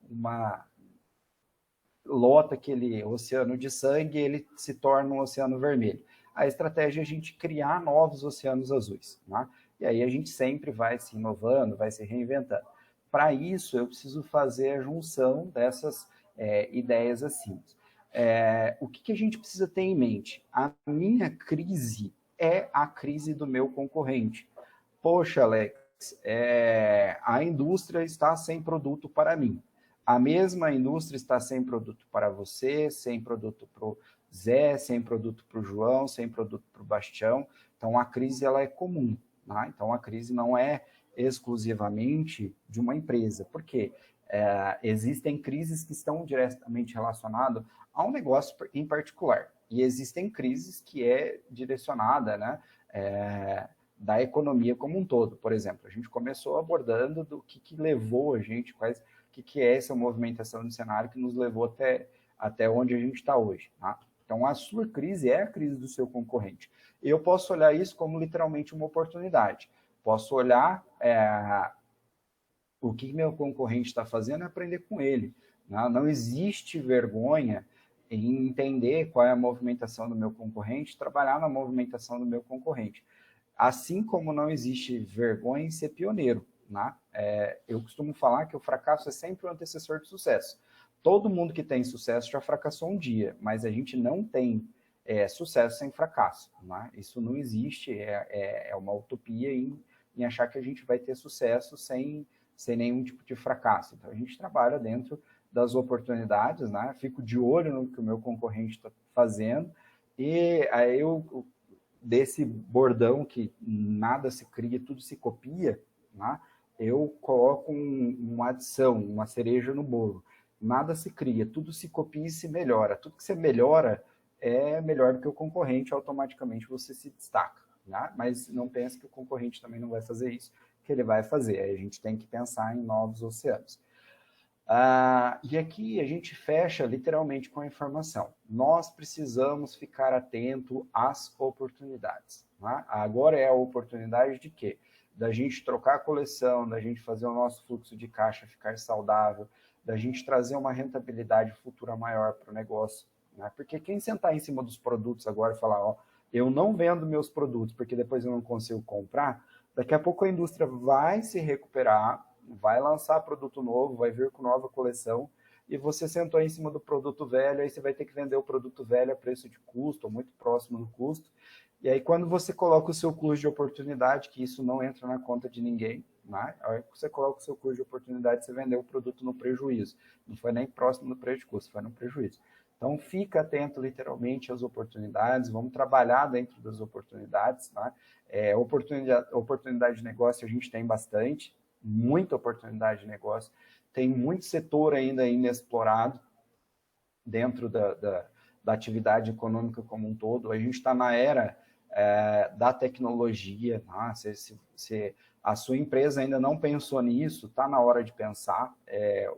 uma lota aquele oceano de sangue, ele se torna um oceano vermelho. A estratégia é a gente criar novos oceanos azuis, né? E aí a gente sempre vai se inovando, vai se reinventando. Para isso, eu preciso fazer a junção dessas ideias assim. O que a gente precisa ter em mente? A minha crise é a crise do meu concorrente. Poxa, Alex, a indústria está sem produto para mim. A mesma indústria está sem produto para você, sem produto para o Zé, sem produto para o João, sem produto para o Bastião. Então, a crise ela é comum. Tá? Então, a crise não é exclusivamente de uma empresa. Por quê? Existem crises que estão diretamente relacionadas a um negócio em particular. E existem crises que é direcionada, né? Da economia como um todo. Por exemplo, a gente começou abordando do que levou a gente, o que é essa movimentação do cenário que nos levou até onde a gente está hoje. Tá? Então, a sua crise é a crise do seu concorrente. Eu posso olhar isso como literalmente uma oportunidade. Posso olhar o que meu concorrente está fazendo e aprender com ele. Não existe vergonha em entender qual é a movimentação do meu concorrente, trabalhar na movimentação do meu concorrente. Assim como não existe vergonha em ser pioneiro. Né? Eu costumo falar que o fracasso é sempre o antecessor do sucesso. Todo mundo que tem sucesso já fracassou um dia, mas a gente não tem sucesso sem fracasso. Né? Isso não existe, é uma utopia em achar que a gente vai ter sucesso sem nenhum tipo de fracasso. Então, a gente trabalha dentro das oportunidades, né? Fico de olho no que o meu concorrente está fazendo, e aí desse bordão que nada se cria, tudo se copia, né? Eu coloco uma adição, uma cereja no bolo. Nada se cria, tudo se copia e se melhora. Tudo que você melhora é melhor do que o concorrente, automaticamente você se destaca. Né? Mas não pense que o concorrente também não vai fazer isso, que ele vai fazer. Aí a gente tem que pensar em novos oceanos. E aqui a gente fecha literalmente com a informação. Nós precisamos ficar atento às oportunidades. Né? Agora é a oportunidade de quê? Da gente trocar a coleção, da gente fazer o nosso fluxo de caixa ficar saudável, da gente trazer uma rentabilidade futura maior para o negócio. Né? Porque quem sentar em cima dos produtos agora e falar, ó, eu não vendo meus produtos porque depois eu não consigo comprar, daqui a pouco a indústria vai se recuperar, vai lançar produto novo, vai vir com nova coleção, e você sentou em cima do produto velho, aí você vai ter que vender o produto velho a preço de custo, ou muito próximo do custo. E aí, quando você coloca o seu custo de oportunidade, que isso não entra na conta de ninguém, né? A hora que você coloca o seu custo de oportunidade, você vendeu o produto no prejuízo. Não foi nem próximo do preço de custo, foi no prejuízo. Então, fica atento literalmente às oportunidades, vamos trabalhar dentro das oportunidades. Né? Oportunidade de negócio a gente tem bastante, muita oportunidade de negócio, tem muito setor ainda inexplorado dentro da atividade econômica como um todo. A gente está na era da tecnologia, tá? Se a sua empresa ainda não pensou nisso, está na hora de pensar.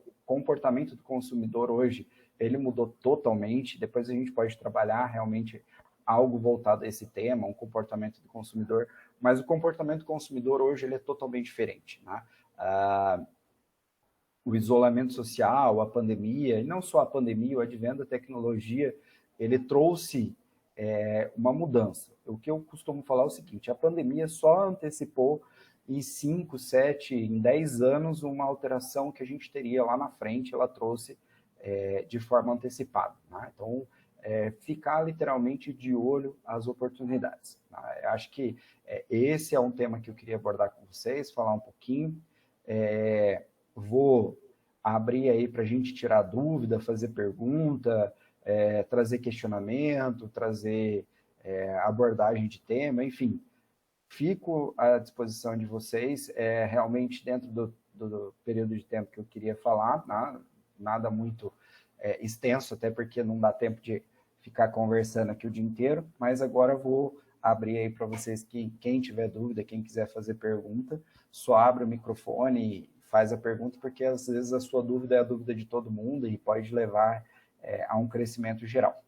O comportamento do consumidor hoje, ele mudou totalmente, depois a gente pode trabalhar realmente algo voltado a esse tema, um comportamento do consumidor, mas o comportamento do consumidor hoje ele é totalmente diferente. Né? O isolamento social, a pandemia, e não só a pandemia, o advento da tecnologia, ele trouxe uma mudança. O que eu costumo falar é o seguinte, a pandemia só antecipou em 5, 7, em 10 anos uma alteração que a gente teria lá na frente, ela trouxe de forma antecipada. Né? Então, ficar literalmente de olho às oportunidades. Né? Acho que esse é um tema que eu queria abordar com vocês, falar um pouquinho. Vou abrir aí para a gente tirar dúvida, fazer pergunta, trazer questionamento, trazer abordagem de tema, enfim. Fico à disposição de vocês, realmente dentro do período de tempo que eu queria falar, nada muito extenso, até porque não dá tempo de ficar conversando aqui o dia inteiro, mas agora eu vou abrir aí para vocês, que quem tiver dúvida, quem quiser fazer pergunta, só abre o microfone e faz a pergunta, porque às vezes a sua dúvida é a dúvida de todo mundo e pode levar a um crescimento geral.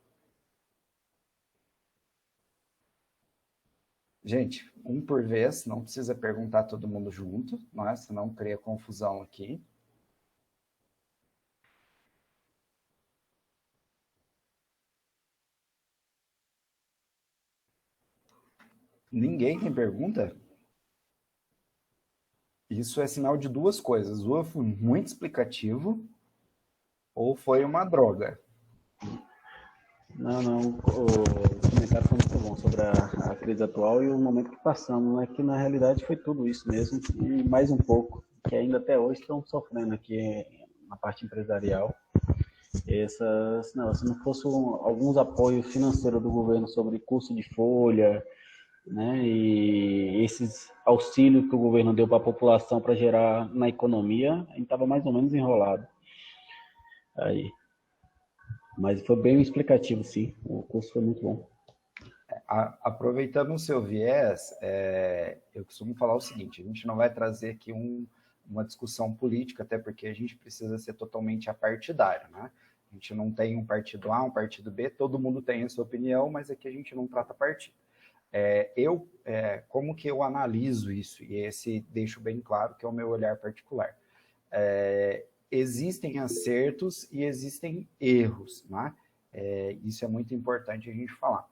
Gente, um por vez, não precisa perguntar todo mundo junto, não é? Senão cria confusão aqui. Ninguém tem pergunta? isso é sinal de duas coisas. Ou foi muito explicativo, ou foi uma droga. Não, o comentário foi muito bom sobre a crise atual e o momento que passamos, né? Que na realidade foi tudo isso mesmo e mais um pouco, que ainda até hoje estão sofrendo aqui na parte empresarial. Se não fosse alguns apoios financeiros do governo sobre custo de folha, né, e esses auxílios que o governo deu para a população para gerar na economia, a gente estava mais ou menos enrolado aí. Mas foi bem explicativo, sim. O curso foi muito bom. Aproveitando o seu viés, eu costumo falar o seguinte: a gente não vai trazer aqui uma discussão política, até porque a gente precisa ser totalmente apartidário, né? A gente não tem um partido A, um partido B, todo mundo tem a sua opinião, mas aqui a gente não trata partido. Como que eu analiso isso? E esse deixo bem claro que é o meu olhar particular. Existem acertos e existem erros, né? Isso é muito importante a gente falar.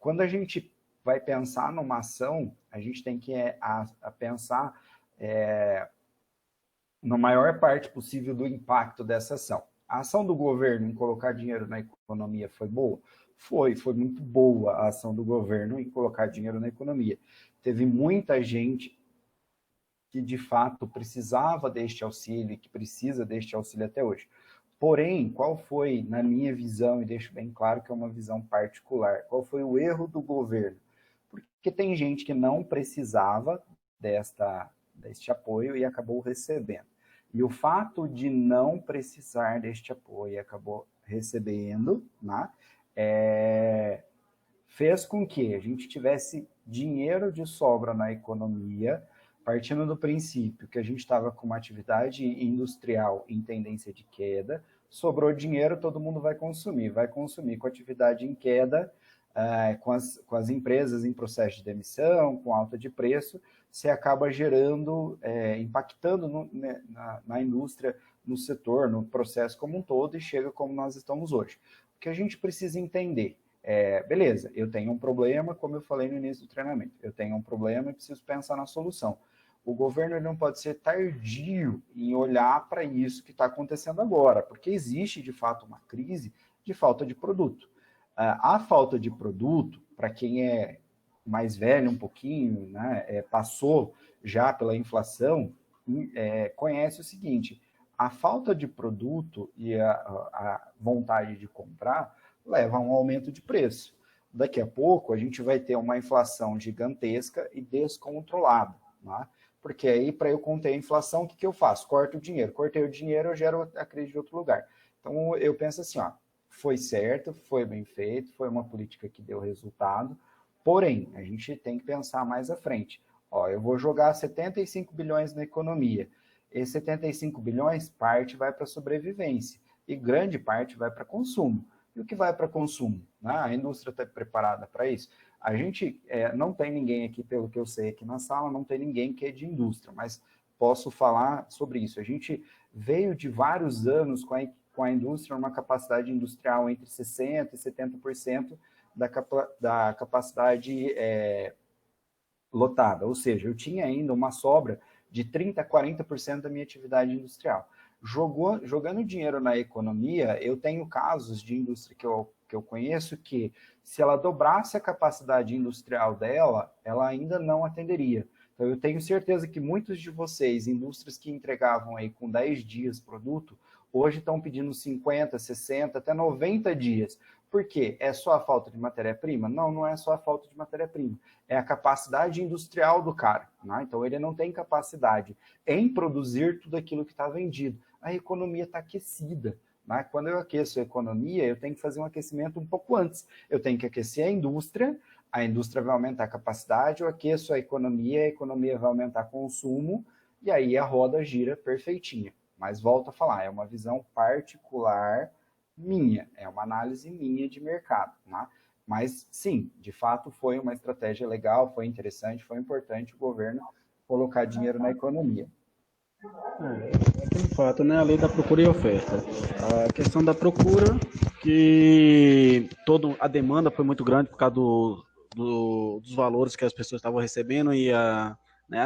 Quando a gente vai pensar numa ação, a gente tem que pensar na maior parte possível do impacto dessa ação. A ação do governo em colocar dinheiro na economia foi boa? Foi muito boa a ação do governo em colocar dinheiro na economia. Teve muita gente que de fato precisava deste auxílio, que precisa deste auxílio até hoje. Porém, qual foi, na minha visão, e deixo bem claro que é uma visão particular, qual foi o erro do governo? Porque tem gente que não precisava deste apoio e acabou recebendo. E o fato de não precisar deste apoio e acabou recebendo, né, fez com que a gente tivesse dinheiro de sobra na economia, partindo do princípio que a gente estava com uma atividade industrial em tendência de queda, sobrou dinheiro, todo mundo vai consumir com atividade em queda, com as empresas em processo de demissão, com alta de preço, você acaba gerando, impactando na indústria, no setor, no processo como um todo, e chega como nós estamos hoje. O que a gente precisa entender beleza, eu tenho um problema, como eu falei no início do treinamento, eu tenho um problema e preciso pensar na solução. O governo não pode ser tardio em olhar para isso que está acontecendo agora, porque existe, de fato, uma crise de falta de produto. A falta de produto, para quem é mais velho um pouquinho, né, passou já pela inflação, conhece o seguinte: a falta de produto e a vontade de comprar leva a um aumento de preço. Daqui a pouco a gente vai ter uma inflação gigantesca e descontrolada, né? Porque aí, para eu conter a inflação, o que eu faço? Corto o dinheiro. Cortei o dinheiro, eu gero a crise de outro lugar. Então, eu penso assim, foi certo, foi bem feito, foi uma política que deu resultado, porém, a gente tem que pensar mais à frente. Eu vou jogar 75 bilhões na economia. Esses 75 bilhões, parte vai para sobrevivência e grande parte vai para consumo. E o que vai para consumo? A indústria está preparada para isso? A gente não tem ninguém aqui, pelo que eu sei aqui na sala, não tem ninguém que é de indústria, mas posso falar sobre isso. A gente veio de vários anos com a indústria, uma capacidade industrial entre 60% e 70% da capacidade lotada. Ou seja, eu tinha ainda uma sobra de 30% a 40% da minha atividade industrial. Jogando dinheiro na economia, eu tenho casos de indústria que eu conheço que, se ela dobrasse a capacidade industrial dela, ela ainda não atenderia. Então, eu tenho certeza que muitos de vocês, indústrias que entregavam aí com 10 dias produto, hoje estão pedindo 50, 60, até 90 dias. Por quê? É só a falta de matéria-prima? Não, não é só a falta de matéria-prima. É a capacidade industrial do cara, né? Então, ele não tem capacidade em produzir tudo aquilo que está vendido. A economia está aquecida, né? Quando eu aqueço a economia, eu tenho que fazer um aquecimento um pouco antes. Eu tenho que aquecer a indústria vai aumentar a capacidade, eu aqueço a economia vai aumentar o consumo, e aí a roda gira perfeitinha. Mas volto a falar, é uma visão particular minha, é uma análise minha de mercado, né? Mas sim, de fato foi uma estratégia legal, foi interessante, foi importante o governo colocar dinheiro na economia. É aquele fato, né? A lei da procura e oferta. A questão da procura, que a demanda foi muito grande por causa dos valores que as pessoas estavam recebendo e a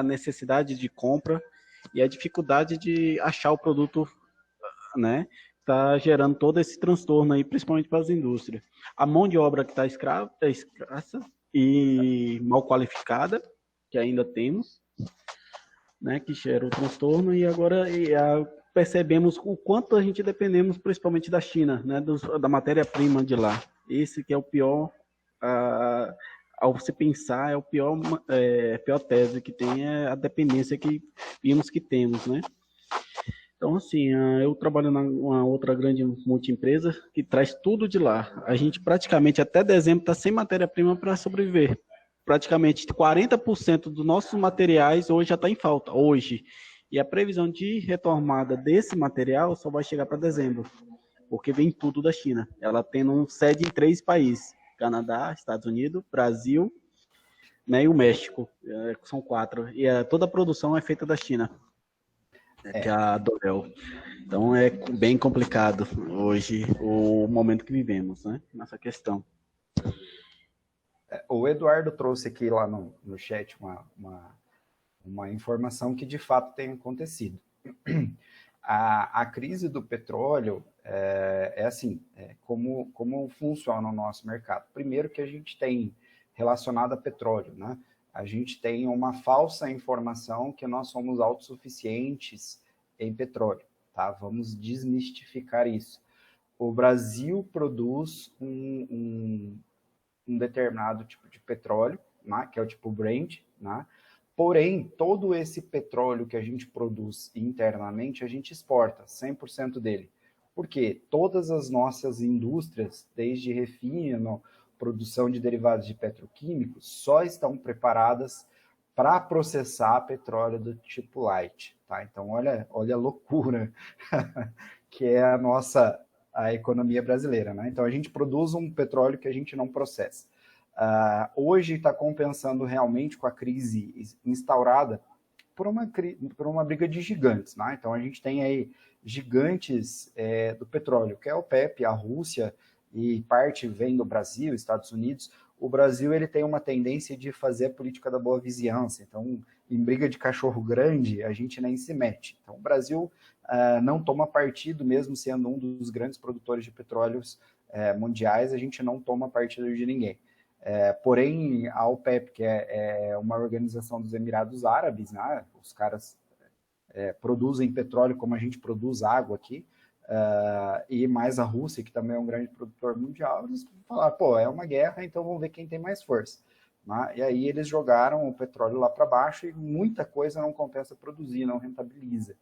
necessidade de compra E a dificuldade de achar o produto, né, está gerando todo esse transtorno aí, principalmente para as indústrias. A mão de obra que está escassa e mal qualificada, que ainda temos, né, que gera o transtorno, e agora percebemos o quanto a gente dependemos principalmente da China, né, da matéria-prima de lá. Esse que é o pior, ao se pensar, é o pior, pior tese que tem, é a dependência que vimos que temos, né. Então, assim, eu trabalho numa outra grande multiempresa que traz tudo de lá. A gente praticamente até dezembro está sem matéria-prima para sobreviver. Praticamente 40% dos nossos materiais hoje já está em falta, hoje. E a previsão de retomada desse material só vai chegar para dezembro, porque vem tudo da China. Ela tendo sede em 3 países, Canadá, Estados Unidos, Brasil, né, e o México. São 4. E toda a produção é feita da China, que é a Dorel. Então é bem complicado hoje o momento que vivemos, né, nessa questão. O Eduardo trouxe aqui lá no chat uma informação que de fato tem acontecido. A crise do petróleo assim, como funciona o nosso mercado. Primeiro que a gente tem relacionado a petróleo, né? A gente tem uma falsa informação que nós somos autossuficientes em petróleo, tá? Vamos desmistificar isso. O Brasil produz um determinado tipo de petróleo, né, que é o tipo Brent, né? Porém, todo esse petróleo que a gente produz internamente, a gente exporta 100% dele. Porque todas as nossas indústrias, desde refino, produção de derivados de petroquímicos, só estão preparadas para processar petróleo do tipo light. Tá? Então, olha a loucura que é a economia brasileira. Né? Então, a gente produz um petróleo que a gente não processa. Hoje está compensando realmente com a crise instaurada por uma briga de gigantes. Né? Então, a gente tem aí gigantes do petróleo, que é a OPEP, a Rússia, e parte vem do Brasil, Estados Unidos. O Brasil ele tem uma tendência de fazer a política da boa vizinhança. Então, em briga de cachorro grande, a gente nem se mete. Então, o Brasil não toma partido, mesmo sendo um dos grandes produtores de petróleos mundiais, a gente não toma partido de ninguém. Porém, a OPEP, que é uma organização dos Emirados Árabes, né? Os caras produzem petróleo como a gente produz água aqui, e mais a Rússia, que também é um grande produtor mundial, eles falaram, pô, é uma guerra, então vamos ver quem tem mais força. Né? E aí eles jogaram o petróleo lá para baixo e muita coisa não compensa produzir, não rentabiliza.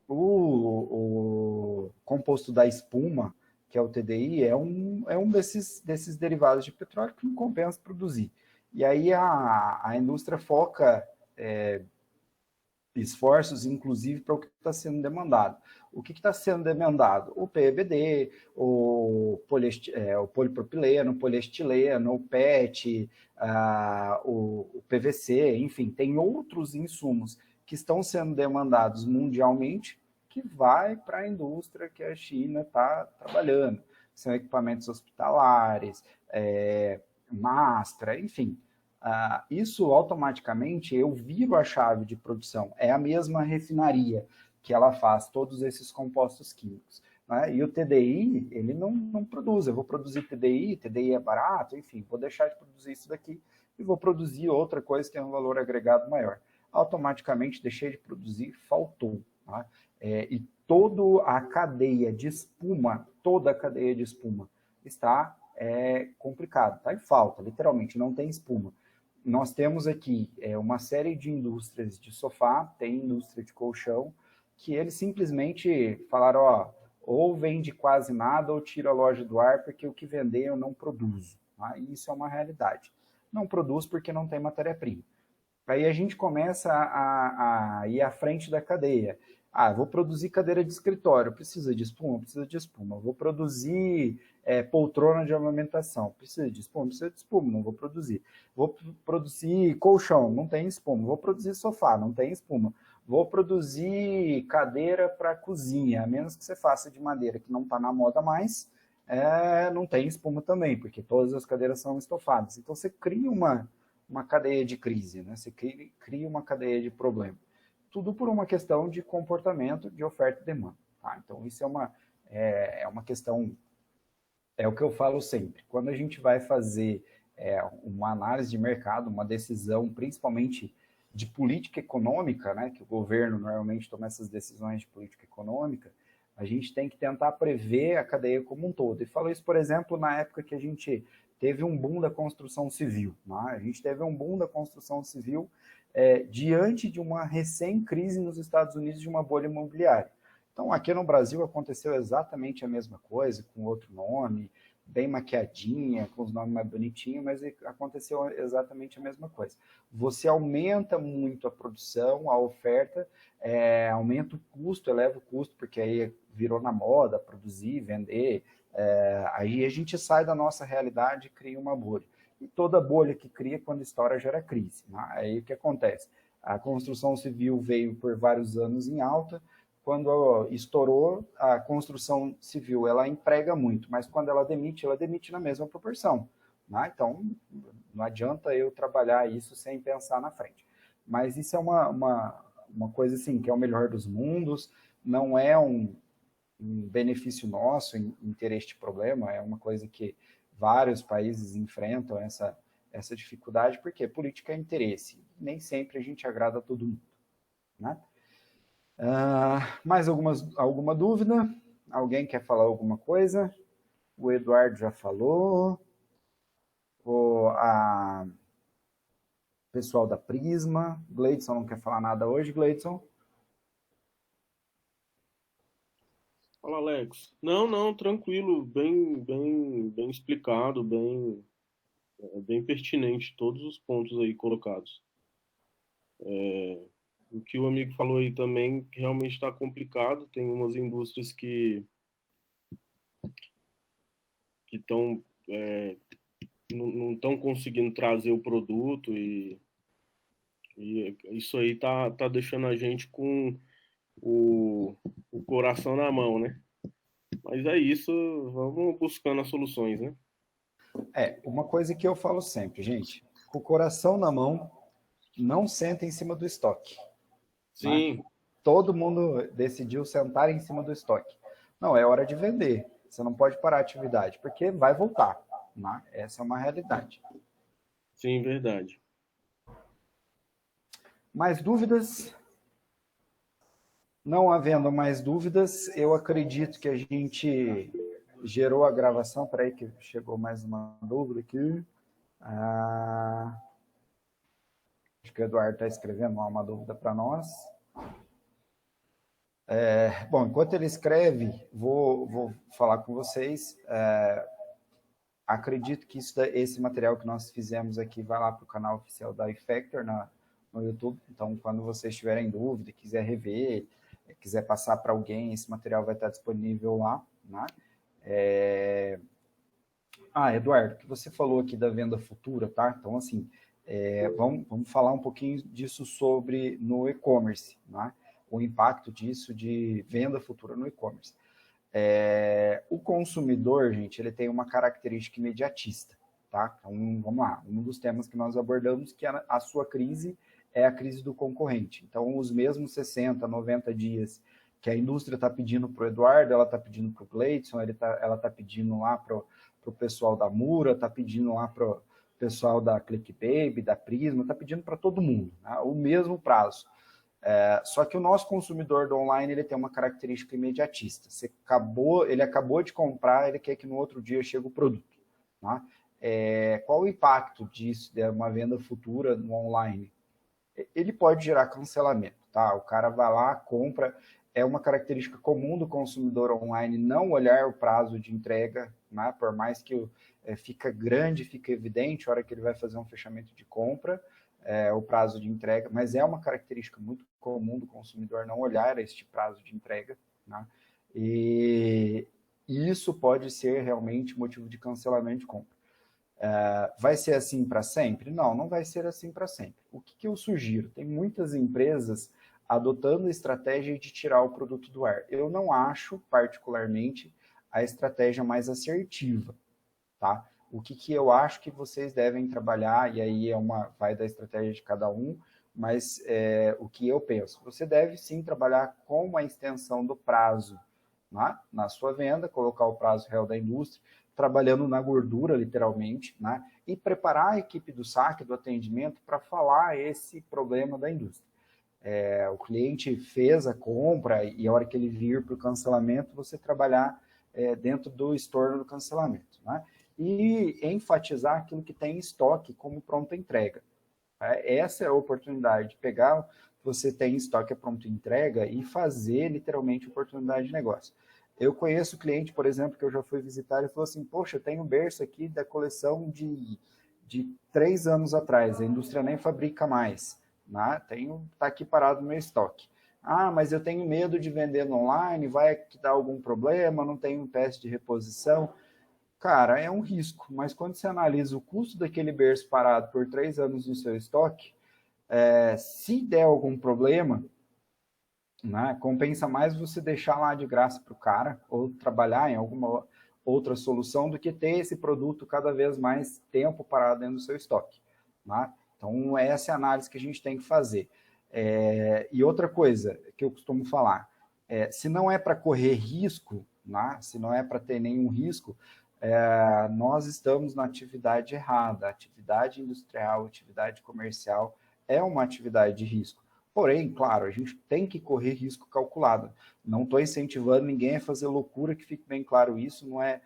O composto da espuma, que é o TDI, é um desses derivados de petróleo que não compensa produzir. E aí a indústria foca esforços, inclusive, para o que está sendo demandado. O que está sendo demandado? O PEBD, o polipropileno, o poliestileno, o PET, o PVC, enfim, tem outros insumos que estão sendo demandados mundialmente que vai para a indústria que a China está trabalhando. São equipamentos hospitalares, máscara, enfim. Isso automaticamente eu viro a chave de produção. É a mesma refinaria que ela faz todos esses compostos químicos. Né? E o TDI, ele não produz. Eu vou produzir TDI é barato, enfim, vou deixar de produzir isso daqui e vou produzir outra coisa que tem um valor agregado maior. Automaticamente deixei de produzir, faltou. Tá? E toda a cadeia de espuma está complicado, está em falta, literalmente, não tem espuma. Nós temos aqui uma série de indústrias de sofá, tem indústria de colchão, que eles simplesmente falaram, ou vende quase nada ou tira a loja do ar, porque o que vender eu não produzo. Tá? E isso é uma realidade. Não produz porque não tem matéria-prima. Aí a gente começa a ir à frente da cadeia. Vou produzir cadeira de escritório, precisa de espuma? Precisa de espuma. Vou produzir poltrona de amamentação, precisa de espuma? Precisa de espuma, não vou produzir. Vou produzir colchão, não tem espuma. Vou produzir sofá, não tem espuma. Vou produzir cadeira para cozinha, a menos que você faça de madeira, que não está na moda mais, não tem espuma também, porque todas as cadeiras são estofadas. Então você cria uma cadeia de crise, né? Você cria uma cadeia de problema. tudo por uma questão de comportamento de oferta e demanda. Tá? Então, isso é uma questão, é o que eu falo sempre. Quando a gente vai fazer uma análise de mercado, uma decisão, principalmente de política econômica, né, que o governo normalmente toma essas decisões de política econômica, a gente tem que tentar prever a cadeia como um todo. E falo isso, por exemplo, na época que a gente teve um boom da construção civil. Né? A gente teve um boom da construção civil diante de uma recém-crise nos Estados Unidos de uma bolha imobiliária. Então, aqui no Brasil aconteceu exatamente a mesma coisa, com outro nome, bem maquiadinha, com os nomes mais bonitinhos, mas aconteceu exatamente a mesma coisa. Você aumenta muito a produção, a oferta, aumenta o custo, eleva o custo, porque aí virou na moda produzir, vender, aí a gente sai da nossa realidade e cria uma bolha. E toda bolha que cria, quando estoura, gera crise. Né? Aí o que acontece? A construção civil veio por vários anos em alta. Quando estourou, a construção civil ela emprega muito, mas quando ela demite na mesma proporção. Né? Então, não adianta eu trabalhar isso sem pensar na frente. Mas isso é uma coisa assim, que é o melhor dos mundos, não é um benefício nosso em ter este problema, é uma coisa que vários países enfrentam essa dificuldade, porque política é interesse, nem sempre a gente agrada a todo mundo. Né? Mais alguma dúvida? Alguém quer falar alguma coisa? O Eduardo já falou. O pessoal da Prisma. Gleidson não quer falar nada hoje, Gleidson? Fala, Alex. Não, tranquilo, bem explicado, bem pertinente todos os pontos aí colocados. O que o amigo falou aí também realmente está complicado. Tem umas indústrias que estão não estão conseguindo trazer o produto e isso aí tá deixando a gente com o coração na mão, né? Mas é isso, vamos buscando as soluções, né? Uma coisa que eu falo sempre, gente, com o coração na mão, não senta em cima do estoque. Sim. Né? Todo mundo decidiu sentar em cima do estoque. Não, é hora de vender. Você não pode parar a atividade, porque vai voltar. Né? Essa é uma realidade. Sim, verdade. Mais dúvidas? Não havendo mais dúvidas, eu acredito que a gente gerou a gravação. Espera aí que chegou mais uma dúvida aqui. Acho que o Eduardo está escrevendo uma dúvida para nós. Bom, enquanto ele escreve, vou falar com vocês. Acredito que esse material que nós fizemos aqui vai lá para o canal oficial da iFactor no YouTube. Então, quando vocês tiverem dúvida, quiser rever, quiser passar para alguém, esse material vai estar disponível lá. Né? Eduardo, que você falou aqui da venda futura, tá? Então, assim, vamos falar um pouquinho disso sobre no e-commerce, né? O impacto disso de venda futura no e-commerce. O consumidor, gente, ele tem uma característica imediatista, tá? Então, vamos lá, um dos temas que nós abordamos, que a sua crise é a crise do concorrente. Então, os mesmos 60, 90 dias que a indústria está pedindo para o Eduardo, ela está pedindo para o Gleidson, ela está pedindo lá para o pessoal da Mura, está pedindo lá para o pessoal da ClickBaby, da Prisma, está pedindo para todo mundo, né? O mesmo prazo. Só que o nosso consumidor do online ele tem uma característica imediatista. Ele acabou de comprar, ele quer que no outro dia chegue o produto. Tá? Qual o impacto disso, de uma venda futura no online? Ele pode gerar cancelamento. Tá? O cara vai lá, compra. É uma característica comum do consumidor online não olhar o prazo de entrega, né? Por mais que fica grande, fica evidente a hora que ele vai fazer um fechamento de compra, o prazo de entrega, mas é uma característica muito comum do consumidor não olhar este prazo de entrega, né? E isso pode ser realmente motivo de cancelamento de compra. Vai ser assim para sempre? Não vai ser assim para sempre. O que eu sugiro? Tem muitas empresas adotando a estratégia de tirar o produto do ar. Eu não acho, particularmente, a estratégia mais assertiva, tá? O que eu acho que vocês devem trabalhar, e aí vai da estratégia de cada um, Mas o que eu penso? Você deve sim trabalhar com uma extensão do prazo, né, na sua venda, colocar o prazo real da indústria, trabalhando na gordura, literalmente, né, e preparar a equipe do saque, do atendimento, para falar esse problema da indústria. O cliente fez a compra e a hora que ele vir para o cancelamento, você trabalhar dentro do estorno do cancelamento, né? E enfatizar aquilo que tem em estoque como pronta entrega. Essa é a oportunidade de pegar o que você tem em estoque a pronta entrega e fazer literalmente oportunidade de negócio. Eu conheço o cliente, por exemplo, que eu já fui visitar, e falou assim, poxa, eu tenho um berço aqui da coleção de 3 anos atrás, a indústria nem fabrica mais, né? Tá aqui parado no meu estoque. Ah, mas eu tenho medo de vender no online, vai dar algum problema, não tenho um teste de reposição. Cara, é um risco, mas quando você analisa o custo daquele berço parado por 3 anos no seu estoque, se der algum problema, né, compensa mais você deixar lá de graça para o cara ou trabalhar em alguma outra solução do que ter esse produto cada vez mais tempo parado dentro do seu estoque. Né? Então, essa é a análise que a gente tem que fazer. E outra coisa que eu costumo falar, se não é para correr risco, né, se não é para ter nenhum risco, nós estamos na atividade errada. Atividade industrial, atividade comercial é uma atividade de risco. Porém, claro, a gente tem que correr risco calculado. Não estou incentivando ninguém a fazer loucura, que fique bem claro isso, não é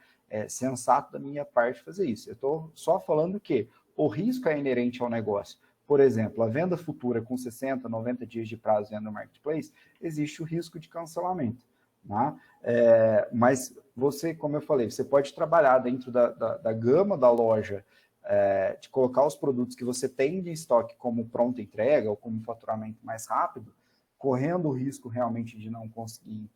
sensato da minha parte fazer isso. Eu estou só falando que o risco é inerente ao negócio. Por exemplo, a venda futura com 60, 90 dias de prazo dentro do marketplace, existe o risco de cancelamento. Né? Mas você, como eu falei, você pode trabalhar dentro da gama da loja, de colocar os produtos que você tem de estoque como pronta entrega ou como faturamento mais rápido, correndo o risco realmente de não conseguir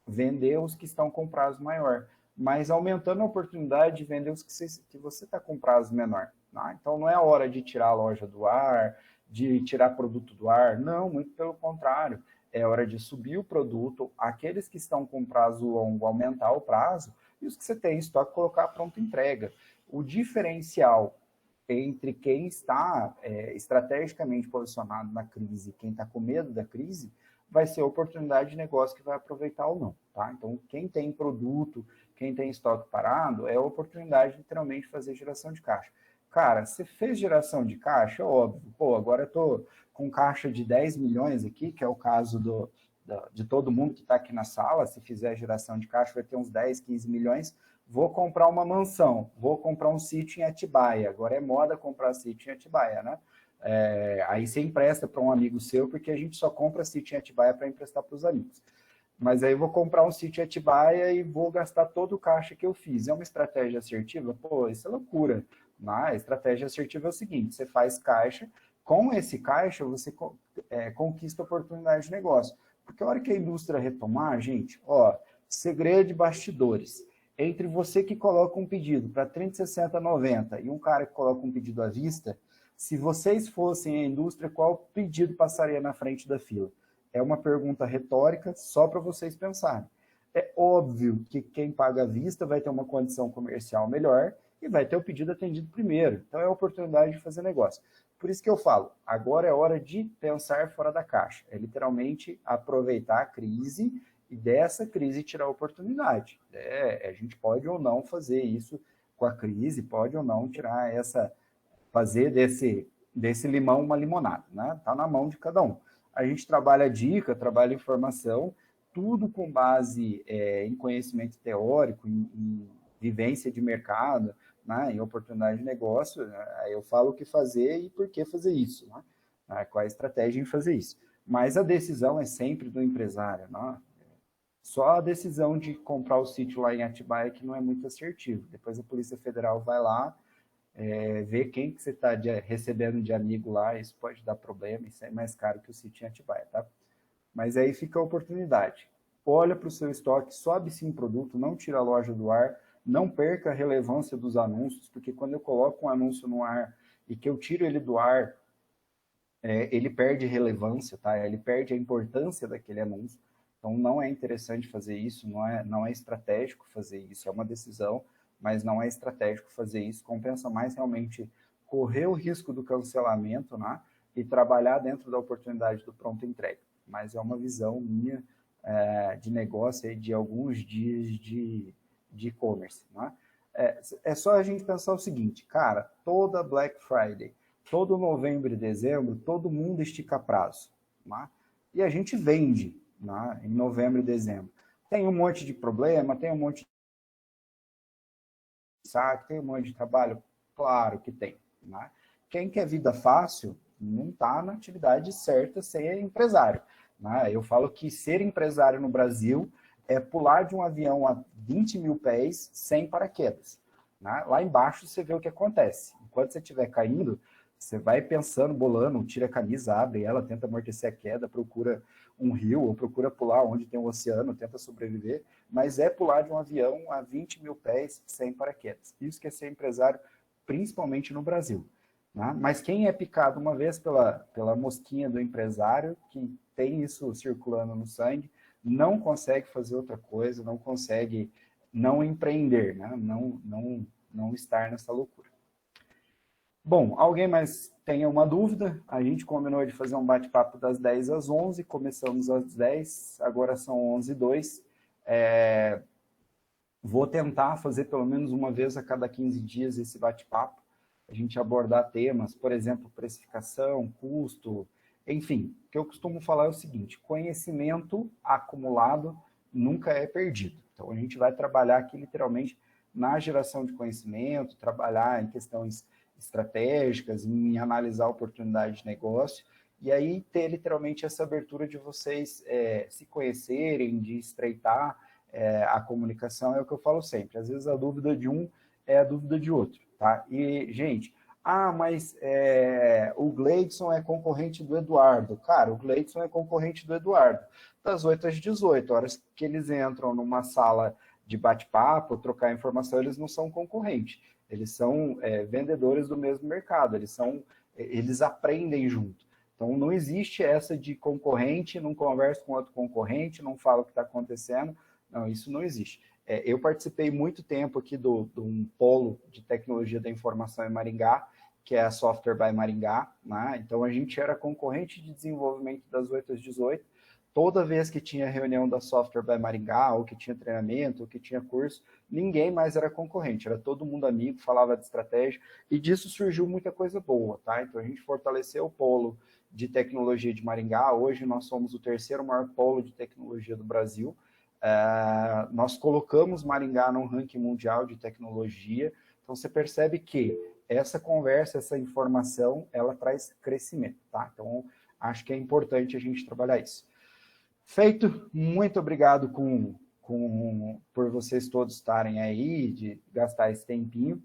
vender os que estão com prazo maior, mas aumentando a oportunidade de vender os que você está com prazo menor. Né? Então, não é a hora de tirar a loja do ar, de tirar produto do ar, não, muito pelo contrário. É hora de subir o produto, aqueles que estão com prazo longo, aumentar o prazo, e os que você tem em estoque, colocar a pronta entrega. O diferencial entre quem está estrategicamente posicionado na crise e quem está com medo da crise vai ser a oportunidade de negócio que vai aproveitar ou não. Tá? Então, quem tem produto, quem tem estoque parado, é a oportunidade, literalmente, de fazer geração de caixa. Cara, você fez geração de caixa, óbvio. Pô, agora eu estou com caixa de 10 milhões aqui, que é o caso de todo mundo que está aqui na sala. Se fizer geração de caixa, vai ter uns 10, 15 milhões. Vou comprar uma mansão, vou comprar um sítio em Atibaia. Agora é moda comprar sítio em Atibaia, né? Aí você empresta para um amigo seu, porque a gente só compra sítio em Atibaia para emprestar para os amigos. Mas aí eu vou comprar um sítio em Atibaia e vou gastar todo o caixa que eu fiz. É uma estratégia assertiva? Pô, isso é loucura. A estratégia assertiva é o seguinte, você faz caixa, com esse caixa você conquista oportunidade de negócio. Porque a hora que a indústria retomar, gente, segredo de bastidores. Entre você que coloca um pedido para 30, 60, 90 e um cara que coloca um pedido à vista, se vocês fossem a indústria, qual pedido passaria na frente da fila? É uma pergunta retórica só para vocês pensarem. É óbvio que quem paga à vista vai ter uma condição comercial melhor e vai ter o pedido atendido primeiro. Então é a oportunidade de fazer negócio. Por isso que eu falo, agora é hora de pensar fora da caixa. É literalmente aproveitar a crise e dessa crise tirar a oportunidade. A gente pode ou não fazer isso com a crise, pode ou não fazer desse limão uma limonada, né? Tá na mão de cada um. A gente trabalha dica, trabalha informação, tudo com base em conhecimento teórico, em vivência de mercado, né? Em oportunidade de negócio. Aí eu falo o que fazer e por que fazer isso, né? Qual a estratégia em fazer isso. Mas a decisão é sempre do empresário, né? Só a decisão de comprar o sítio lá em Atibaia que não é muito assertivo. Depois a Polícia Federal vai lá, ver quem que você está recebendo de amigo lá, isso pode dar problema, isso é mais caro que o sítio em Atibaia, tá? Mas aí fica a oportunidade. Olha para o seu estoque, sobe sim o produto, não tira a loja do ar, não perca a relevância dos anúncios, porque quando eu coloco um anúncio no ar e que eu tiro ele do ar, ele perde relevância, tá? Ele perde a importância daquele anúncio. Então, não é interessante fazer isso, não é estratégico fazer isso, é uma decisão, mas não é estratégico fazer isso. Compensa mais realmente correr o risco do cancelamento, né? e trabalhar dentro da oportunidade do pronto entrega. Mas é uma visão minha de negócio aí de alguns dias de e-commerce. Né? É só a gente pensar o seguinte, cara, toda Black Friday, todo novembro e dezembro, todo mundo estica prazo. Né? E a gente vende, né, em novembro e dezembro. Tem um monte de problema, tem um monte de saco, tem um monte de trabalho? Claro que tem. Né? Quem quer vida fácil não está na atividade certa ser empresário. Né? Eu falo que ser empresário no Brasil é pular de um avião a 20 mil pés sem paraquedas. Né? Lá embaixo você vê o que acontece. Enquanto você estiver caindo, você vai pensando, bolando, tira a camisa, abre ela, tenta amortecer a queda, procura um rio, ou procura pular onde tem um oceano, tenta sobreviver, mas é pular de um avião a 20 mil pés sem paraquedas. Isso que é ser empresário, principalmente no Brasil. Né? Mas quem é picado uma vez pela mosquinha do empresário, que tem isso circulando no sangue, não consegue fazer outra coisa, não consegue não empreender, né? não estar nessa loucura. Bom, alguém mais tem uma dúvida? A gente combinou de fazer um bate-papo das 10 às 11, começamos às 10, agora são 11h02. Vou tentar fazer pelo menos uma vez a cada 15 dias esse bate-papo, a gente abordar temas, por exemplo, precificação, custo, enfim. O que eu costumo falar é o seguinte, conhecimento acumulado nunca é perdido. Então, a gente vai trabalhar aqui literalmente na geração de conhecimento, trabalhar em questões estratégicas, em analisar oportunidades de negócio, e aí ter literalmente essa abertura de vocês se conhecerem, de estreitar a comunicação, é o que eu falo sempre. Às vezes a dúvida de um é a dúvida de outro, tá? E, gente, mas o Gleidson é concorrente do Eduardo. Cara, o Gleidson é concorrente do Eduardo. Das 8 às 18, horas que eles entram numa sala de bate-papo, trocar informação, eles não são concorrentes. Eles são vendedores do mesmo mercado, eles aprendem junto. Então, não existe essa de concorrente, não conversa com outro concorrente, não fala o que está acontecendo. Não, isso não existe. Eu participei muito tempo aqui de um polo de tecnologia da informação em Maringá, que é a Software by Maringá. Né? Então, a gente era concorrente de desenvolvimento das 8 às 18. Toda vez que tinha reunião da Software by Maringá, ou que tinha treinamento, ou que tinha curso, ninguém mais era concorrente, era todo mundo amigo, falava de estratégia, e disso surgiu muita coisa boa, tá? Então, a gente fortaleceu o polo de tecnologia de Maringá, hoje nós somos o terceiro maior polo de tecnologia do Brasil, nós colocamos Maringá num ranking mundial de tecnologia, então você percebe que essa conversa, essa informação, ela traz crescimento, tá? Então, acho que é importante a gente trabalhar isso. Feito, muito obrigado por vocês todos estarem aí, de gastar esse tempinho.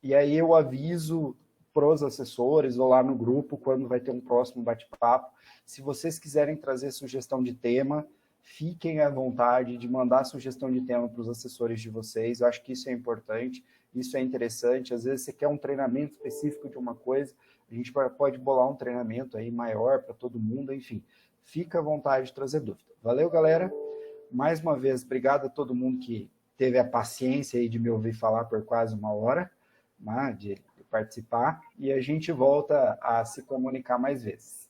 E aí eu aviso para os assessores ou lá no grupo quando vai ter um próximo bate-papo. Se vocês quiserem trazer sugestão de tema, fiquem à vontade de mandar sugestão de tema para os assessores de vocês. Eu acho que isso é importante, isso é interessante. Às vezes você quer um treinamento específico de uma coisa, a gente pode bolar um treinamento aí maior para todo mundo, enfim. Fica à vontade de trazer dúvida. Valeu, galera. Mais uma vez, obrigado a todo mundo que teve a paciência aí de me ouvir falar por quase uma hora, né, de participar. E a gente volta a se comunicar mais vezes.